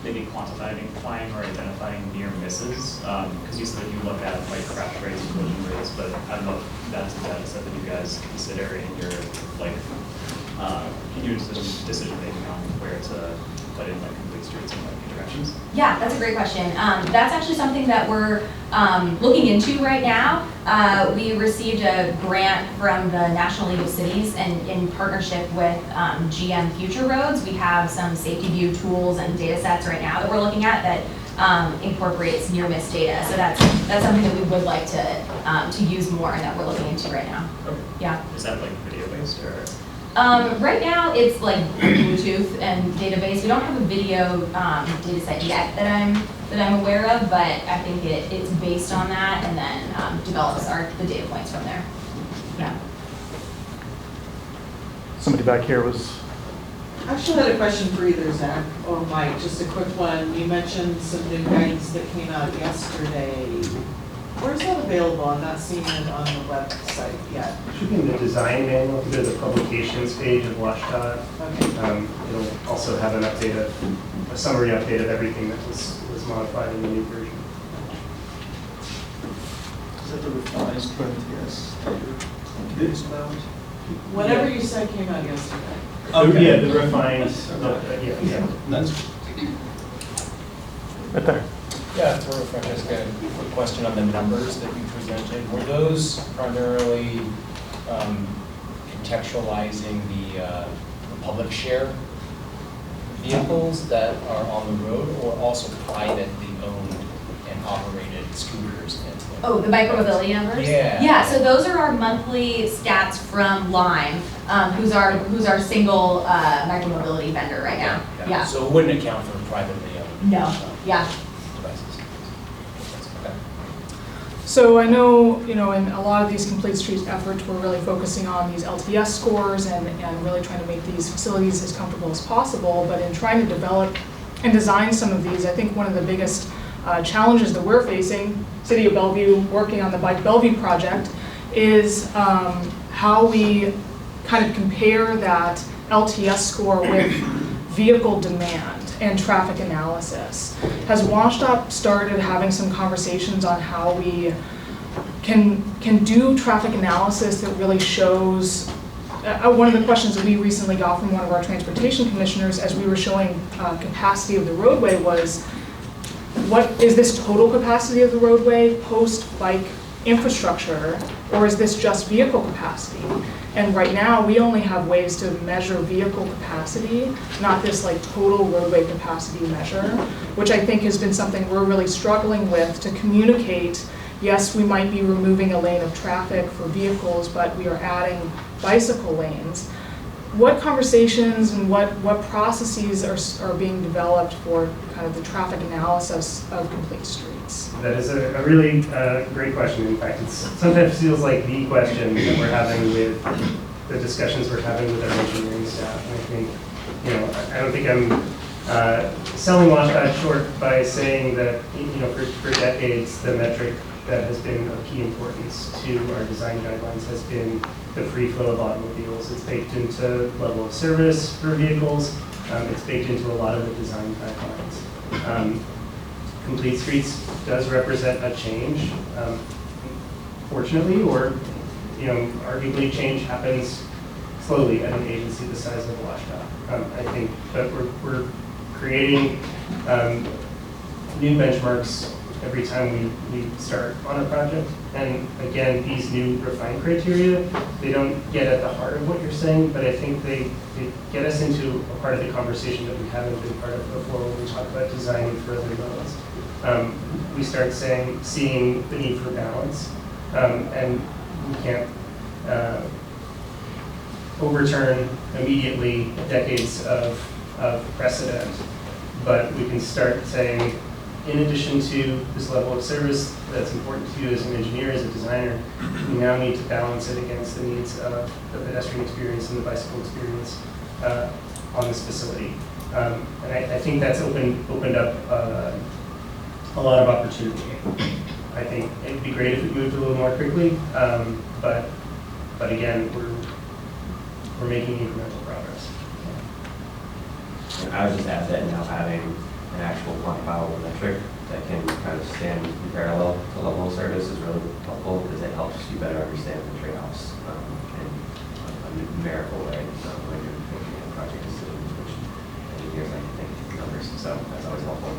maybe quantifying or identifying near misses, because you said that you look at like crash rates and collision rates, but I don't know if that's a data set that you guys consider in your decision making on where to put in like complete streets and like intersections. Yeah, that's a great question. That's actually something that we're looking into right now. We received a grant from the National League of Cities, and in partnership with GM Future Roads, we have some safety view tools and data sets right now that we're looking at that incorporates near miss data. So that's something that we would like to use more, and that we're looking into right now. Okay. Yeah. Is that like video based or? Right now, it's like Bluetooth and database. We don't have a video data set yet that I'm aware of, but I think it's based on that, and then develops the data points from there. Yeah. Somebody back here was. I actually had a question for either Zach or Mike, just a quick one. You mentioned some new guidance that came out yesterday. Where's that available? I'm not seeing it on the website yet. It should be in the design manual, if you go to the publications page of WashDOT. Okay. It'll also have an update a summary update of everything that was modified in the new version. Is that the revised yes? Whatever you said came out yesterday. Okay. Yeah, the refined, yeah. That's Right there. Yeah, to refresh, just got a quick question on the numbers that you presented. Were those primarily contextualizing the public share vehicles that are on the road, or also privately owned and operated scooters? Oh, the micromobility numbers? Yeah. Yeah, so those are our monthly stats from Lime, who's our single micromobility vendor right now. Yeah. So it wouldn't account for privately owned? No, yeah. Devices. Okay. So I know, in a lot of these complete streets efforts, we're really focusing on these LTS scores and really trying to make these facilities as comfortable as possible. But in trying to develop and design some of these, I think one of the biggest challenges that we're facing, City of Bellevue working on the Bike Bellevue project, is how we kind of compare that LTS score with vehicle demand and traffic analysis. Has WashDOT started having some conversations on how we can do traffic analysis that really shows, one of the questions that we recently got from one of our transportation commissioners as we were showing capacity of the roadway was, what is this total capacity of the roadway post-bike infrastructure, or is this just vehicle capacity? And right now, we only have ways to measure vehicle capacity, not this like total roadway capacity measure, which I think has been something we're really struggling with to communicate. Yes, we might be removing a lane of traffic for vehicles, but we are adding bicycle lanes. what conversations and what processes are being developed for kind of the traffic analysis of complete streets? That is a really great question. In fact, it sometimes feels like the question that we're having with the discussions we're having with our engineering staff. And I think, I don't think I'm selling WashDOT short by saying that, for decades, the metric that has been of key importance to our design guidelines has been the free flow of automobiles. It's baked into level of service for vehicles. It's baked into a lot of the design guidelines. Complete streets does represent a change, fortunately, or arguably change happens slowly at an agency the size of WashDOT. I think that we're creating new benchmarks every time we start on a project. And again, these new refined criteria, they don't get at the heart of what you're saying, but I think they get us into a part of the conversation that we haven't been part of before when we talk about designing for other modes. We start seeing the need for balance, and we can't overturn immediately decades of precedent, but we can start saying, in addition to this level of service that's important to you as an engineer, as a designer, we now need to balance it against the needs of the pedestrian experience and the bicycle experience on this facility. And I think that's opened up a lot of opportunity. I think it'd be great if it moved a little more quickly, but again, we're making incremental progress. And I would just add that now having an actual quantifiable metric that can kind of stand in parallel to level of service is really helpful because it helps you better understand the trade-offs in a numerical way when you're looking at project decisions, which engineers like to think numbers, so that's always helpful.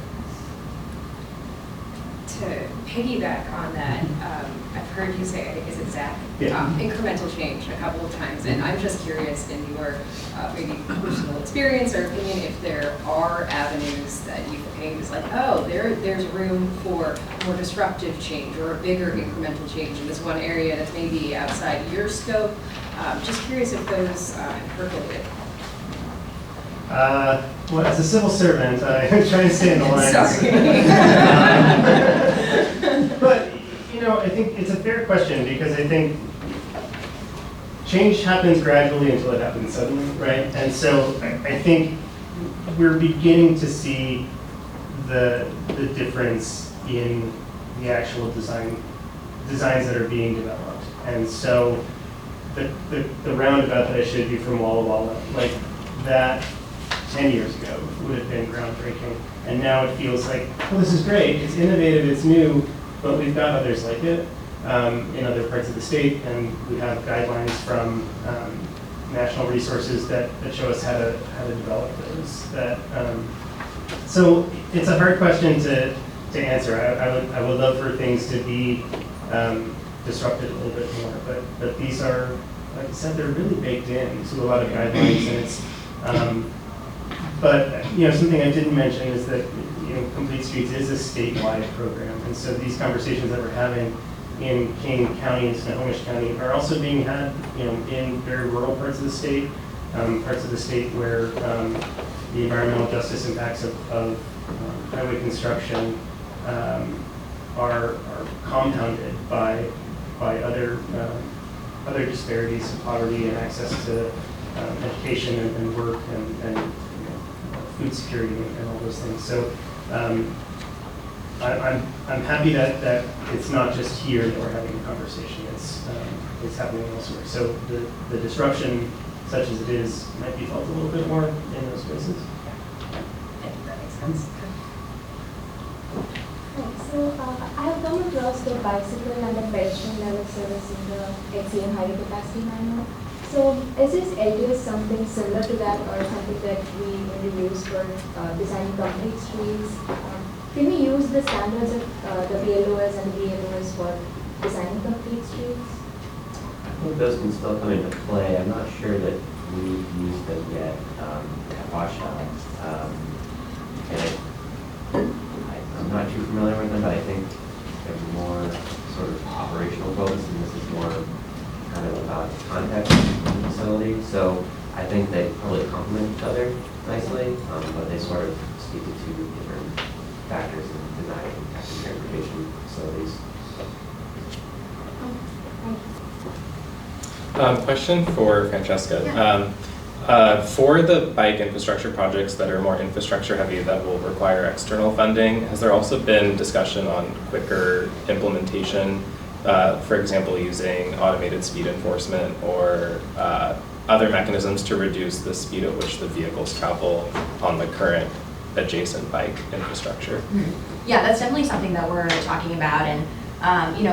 To piggyback on that, I've heard you say, I think, is it Zach? Yeah. Incremental change a couple of times, and I'm just curious in your maybe personal experience or opinion if there are avenues that you think is like, oh, there's room for more disruptive change or a bigger incremental change in this one area that's maybe outside your scope. Just curious if those have percolated. Well, as a civil servant, I try and stay in the lines. Sorry. But, I think it's a fair question because I think change happens gradually until it happens suddenly, right? And so I think we're beginning to see the difference in the actual designs that are being developed. And so the roundabout that I showed you from Walla Walla, like that 10 years ago would have been groundbreaking. And now it feels like, well, this is great, it's innovative, it's new, but we've got others like it in other parts of the state, and we have guidelines from national resources that show us how to develop those. So it's a hard question to answer. I would love for things to be disrupted a little bit more, but these are, like I said, they're really baked in to a lot of guidelines, and it's but something I didn't mention is that Complete Streets is a statewide program, and so these conversations that we're having in King County and Snohomish County are also being had in very rural parts of the state, where the environmental justice impacts of highway construction are compounded by other disparities of poverty and access to education and work and food security and all those things. So I'm happy that it's not just here that we're having a conversation. It's happening elsewhere. So the disruption, such as it is, might be felt a little bit more in those places. I think that makes sense. So I have come across the bicycle and the pedestrian level service in the HCM higher capacity manual. So is this LTS something similar to that or something that we only use for designing complete streets? Can we use the standards of the BLOS and the BLOS for designing complete streets? I think those can still come into play. I'm not sure that we've used them yet at WashDOT. I'm not too familiar with them, but I think they're more sort of operational focused, and this is more kind of about context of the facility. So I think they probably complement each other nicely, but they sort of speak to two different factors in designing active transportation facilities. Question for Francesca. For the bike infrastructure projects that are more infrastructure heavy that will require external funding, has there also been discussion on quicker implementation, for example, using automated speed enforcement or other mechanisms to reduce the speed at which the vehicles travel on the current adjacent bike infrastructure? Yeah, that's definitely something that we're talking about, and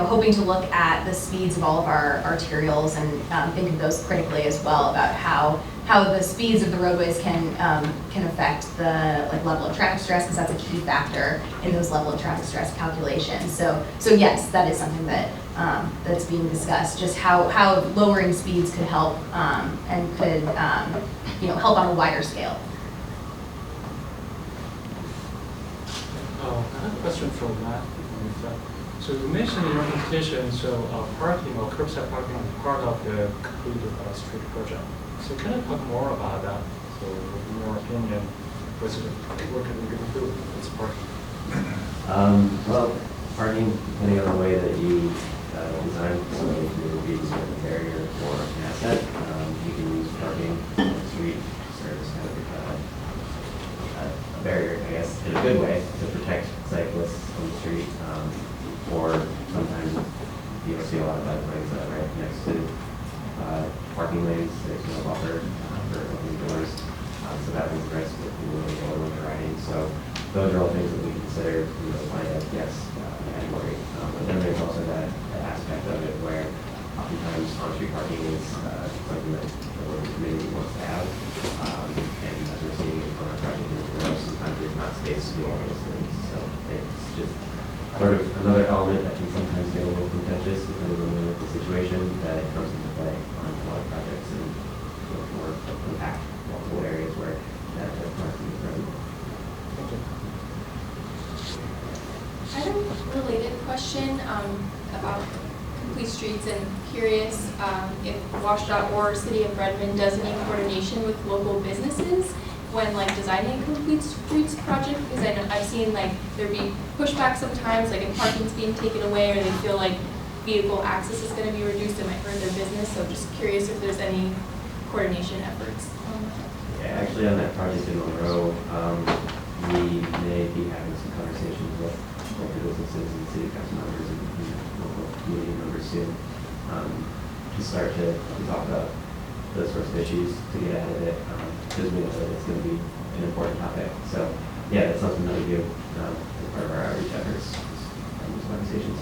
hoping to look at the speeds of all of our arterials and think of those critically as well, about how the speeds of the roadways can affect the level of traffic stress, because that's a key factor in those level of traffic stress calculations. So yes, that is something that that's being discussed. Just how lowering speeds could help and could help on a wider scale. I have a question from Matt. So you mentioned in your presentation, so parking or curbside parking is part of the completed street project. So can you talk more about that? So in your opinion, what can we do with this parking? Well, parking, depending on the way that you design the facility to be sort of a barrier or an asset, you can use parking on the street to serve as kind of a barrier, I guess, in a good way to protect cyclists on the street. Or sometimes you'll see a lot of bike lanes right next to parking lanes. There's no buffer for opening doors, so that one's risk if you really go when you're riding. So those are all things that we consider apply as category. But then there's also that aspect of it where oftentimes on-street parking is something that the local community wants to have, and as we're seeing in our project, sometimes there's not space to do all those things. So it's just sort of another element that can sometimes get a little contentious depending on the situation that comes into play on a lot of projects and more impact multiple areas where that parking is present. I have a related question about complete streets, and curious if WashDOT or City of Redmond does any coordination with local businesses when designing a complete streets project, because I've seen there be pushback sometimes, if parking's being taken away or they feel like vehicle access is going to be reduced, it might hurt their business. So just curious if there's any coordination efforts. Yeah, actually on that project in Monroe, we may be having some conversations with local businesses and city council members and local community members soon to start to talk about those sorts of issues to get ahead of it, because we know that it's going to be an important topic. So yeah, that's something that we do as part of our outreach efforts, these conversations.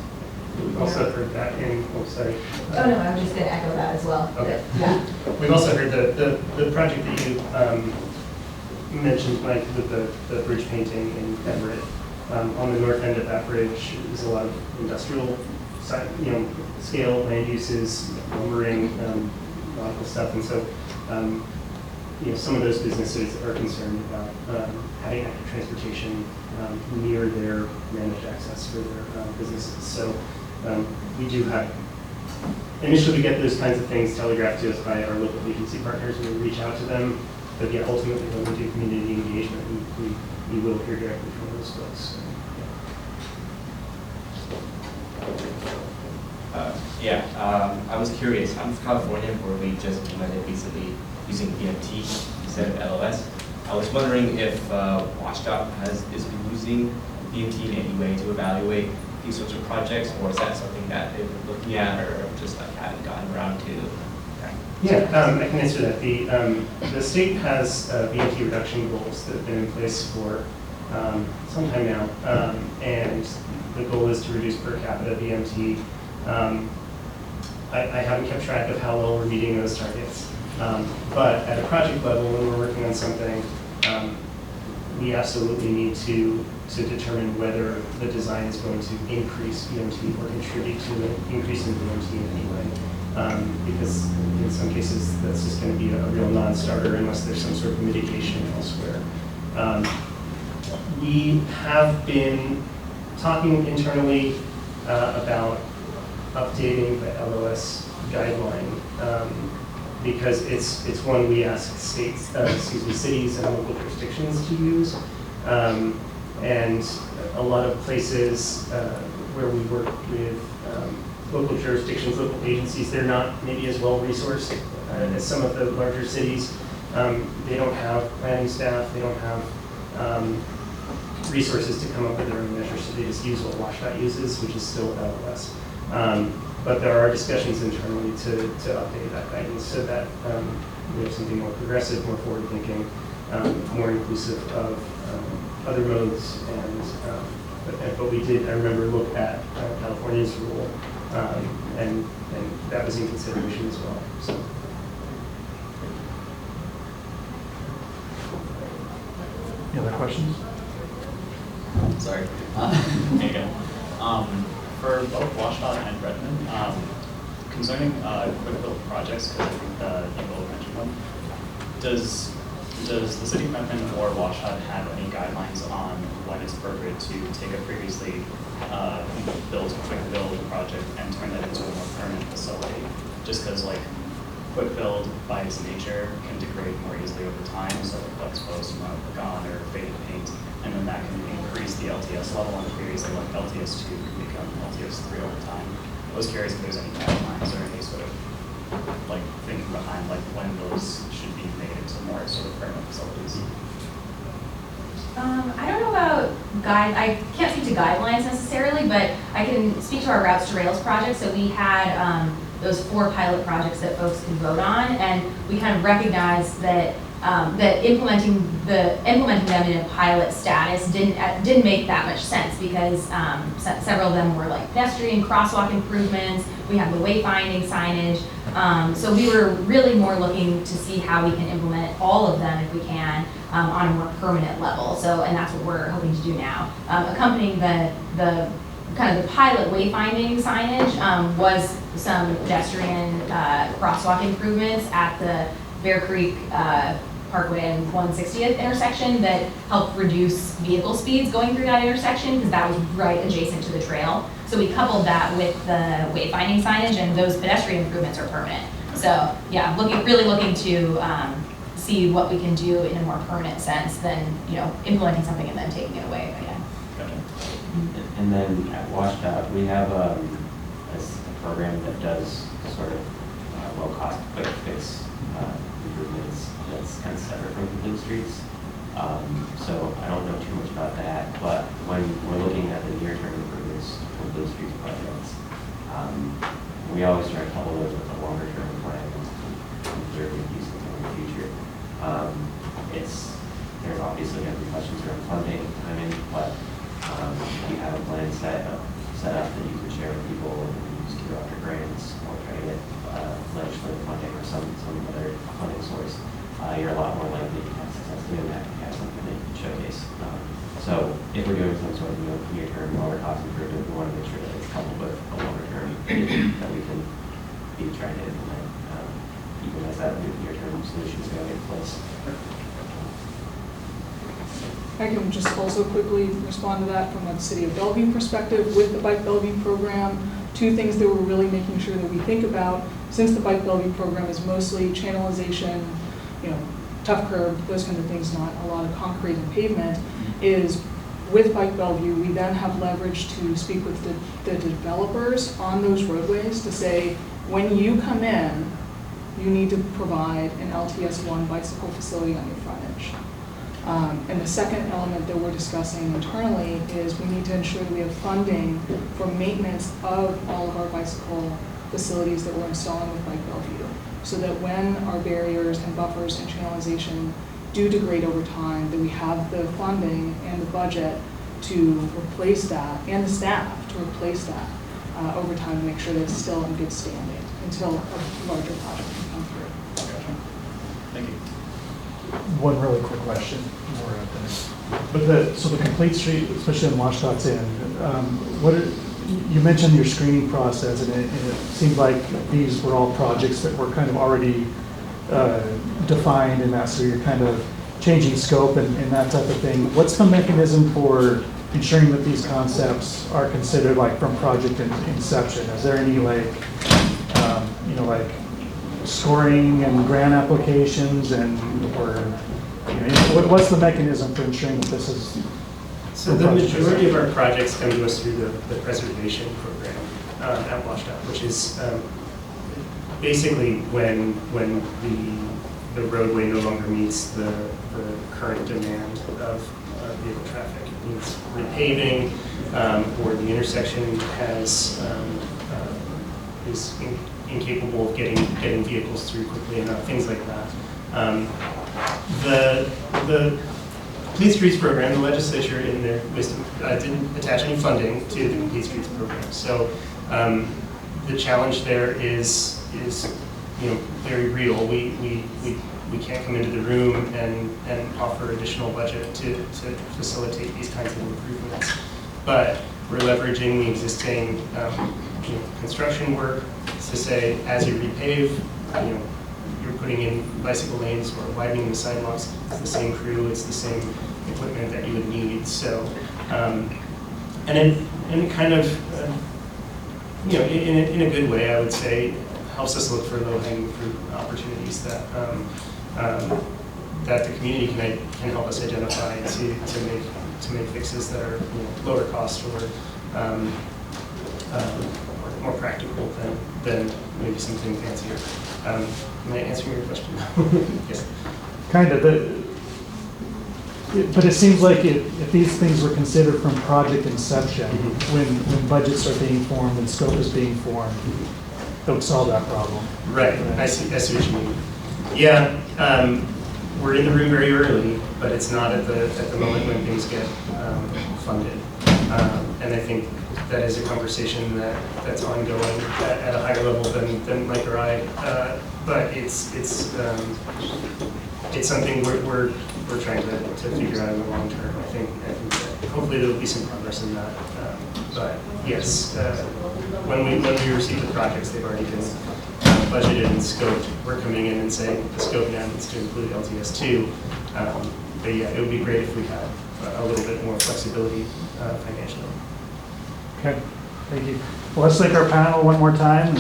We've also heard that in, sorry. Oh no, I was just going to echo that as well. Okay. Yeah. We've also heard the project that you mentioned, Mike, with the bridge painting in Everett. On the north end of that bridge is a lot of industrial scale land uses, lumbering, local stuff, and so some of those businesses are concerned about having active transportation near their managed access for their businesses. So we do have, initially we get those kinds of things telegraphed to us by our local agency partners, and we reach out to them, but yeah, ultimately when we do community engagement, we will hear directly from those folks. I was curious. I'm from California, where we just implemented recently using BMT instead of LOS. I was wondering if WashDOT is using BMT in any way to evaluate these sorts of projects, or is that something that they've been looking at, or just haven't gotten around to? Yeah, I can answer that. The state has BMT reduction goals that have been in place for some time now, and the goal is to reduce per capita BMT. I haven't kept track of how well we're meeting those targets, but at a project level, when we're working on something, we absolutely need to determine whether the design is going to increase BMT or contribute to an increase in BMT in any way. Because in some cases, that's just going to be a real non-starter unless there's some sort of mitigation elsewhere. We have been talking internally about updating the LOS guideline because it's one we ask cities and local jurisdictions to use. And a lot of places where we work with local jurisdictions, local agencies, they're not maybe as well resourced as some of the larger cities. They don't have planning staff, they don't have resources to come up with their own measures, so they just use what WashDOT uses, which is still LOS. But there are discussions internally to update that guidance so that we have something more progressive, more forward-thinking, more inclusive of other modes. But we did, I remember, look at California's rule, and that was in consideration as well. So. Any other questions? Sorry. There you go. For both WashDOT and Redmond, concerning quick build projects, because I think you both mentioned them, does the City of Redmond or WashDOT have any guidelines on when it's appropriate to take a previously quick build project and turn that into a more permanent facility? Just because quick build by its nature can degrade more easily over time, so let's suppose gone or faded paint, and then that can increase the LTS level, and previously LTS 2 can become LTS 3 over time. I was curious if there's any guidelines or any sort of thinking behind when those should be made into more sort of permanent facilities. I don't know about I can't speak to guidelines necessarily, but I can speak to our Routes to Rails project. So we had those 4 pilot projects that folks could vote on, and we kind of recognized that that implementing them in a pilot status didn't make that much sense, because several of them were pedestrian crosswalk improvements. We have the wayfinding signage. So we were really more looking to see how we can implement all of them if we can on a more permanent level. So, and that's what we're hoping to do now. Accompanying the kind of the pilot wayfinding signage was some pedestrian crosswalk improvements at the Bear Creek Parkway and 160th intersection that helped reduce vehicle speeds going through that intersection, because that was right adjacent to the trail. So we coupled that with the wayfinding signage, and those pedestrian improvements are permanent. So yeah, really looking to see what we can do in a more permanent sense than implementing something and then taking it away again. And then at WashDOT, we have a program that does sort of low-cost, quick fix improvements that's kind of separate from complete streets. So I don't know too much about that, but when we're looking at the near-term improvements to complete streets projects, we always try to couple those with a longer-term plan to preserve and use them in the future. There's obviously going to be questions around funding, but you have a plan set up that you can share with people and use to go after grants or try to get legislative funding or some other funding source. You're a lot more likely to have success doing that if you have something that you can showcase. So if we're doing some sort of near-term, lower cost improvement, we want to make sure that it's coupled with a longer-term that we can be trying to implement, even as that near-term solution is going in place. I can just also quickly respond to that from a City of Bellevue perspective with the Bike Bellevue program. 2 things that we're really making sure that we think about, since the Bike Bellevue program is mostly channelization, tough curb, those kind of things, not a lot of concrete and pavement, is with Bike Bellevue, we then have leverage to speak with the developers on those roadways to say, when you come in, you need to provide an LTS1 bicycle facility on your frontage. And the second element that we're discussing internally is we need to ensure that we have funding for maintenance of all of our bicycle facilities that we're installing with Bike Bellevue, so that when our barriers and buffers and channelization do degrade over time, that we have the funding and the budget to replace that, and the staff to replace that over time to make sure that it's still in good standing until a larger project can come through. Thank you. One really quick question. But so the complete street, especially on WashDOT's end, you mentioned your screening process, and it seemed like these were all projects that were kind of already defined, and that, so you're kind of changing scope and that type of thing. What's the mechanism for ensuring that these concepts are considered from project inception? Is there any scoring and grant applications and, or, what's the mechanism for ensuring that this is? So the majority of our projects come to us through the preservation program at WashDOT, which is basically when the roadway no longer meets the current demand of vehicle traffic. It needs repaving, or the intersection is incapable of getting vehicles through quickly enough, things like that. The Complete Streets program, the legislature in their wisdom didn't attach any funding to the Complete Streets program. So the challenge there is very real. We can't come into the room and offer additional budget to facilitate these kinds of improvements. But we're leveraging the existing construction work to say, as you repave, you're putting in bicycle lanes or widening the sidewalks. It's the same crew, it's the same equipment that you would need. So, and it kind of, in a good way, I would say, helps us look for low-hanging fruit opportunities that that the community can help us identify to make fixes that are lower cost or more practical than maybe something fancier. Am I answering your question? Yes. Kind of. But it seems like if these things were considered from project inception, when budgets are being formed and scope is being formed, it would solve that problem. Right. I see what you mean. Yeah. We're in the room very early, but it's not at the moment when things get funded. And I think that is a conversation that's ongoing at a higher level than Mike or I. But it's something we're trying to figure out in the long term. I think that hopefully there will be some progress in that. But yes, when we receive the projects, they've already been budgeted and scoped. We're coming in and saying the scope now needs to include LTS2. But yeah, it would be great if we had a little bit more flexibility financially. Okay, thank you. Well, let's thank our panel one more time.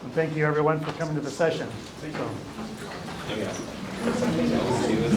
And thank you everyone for coming to the session.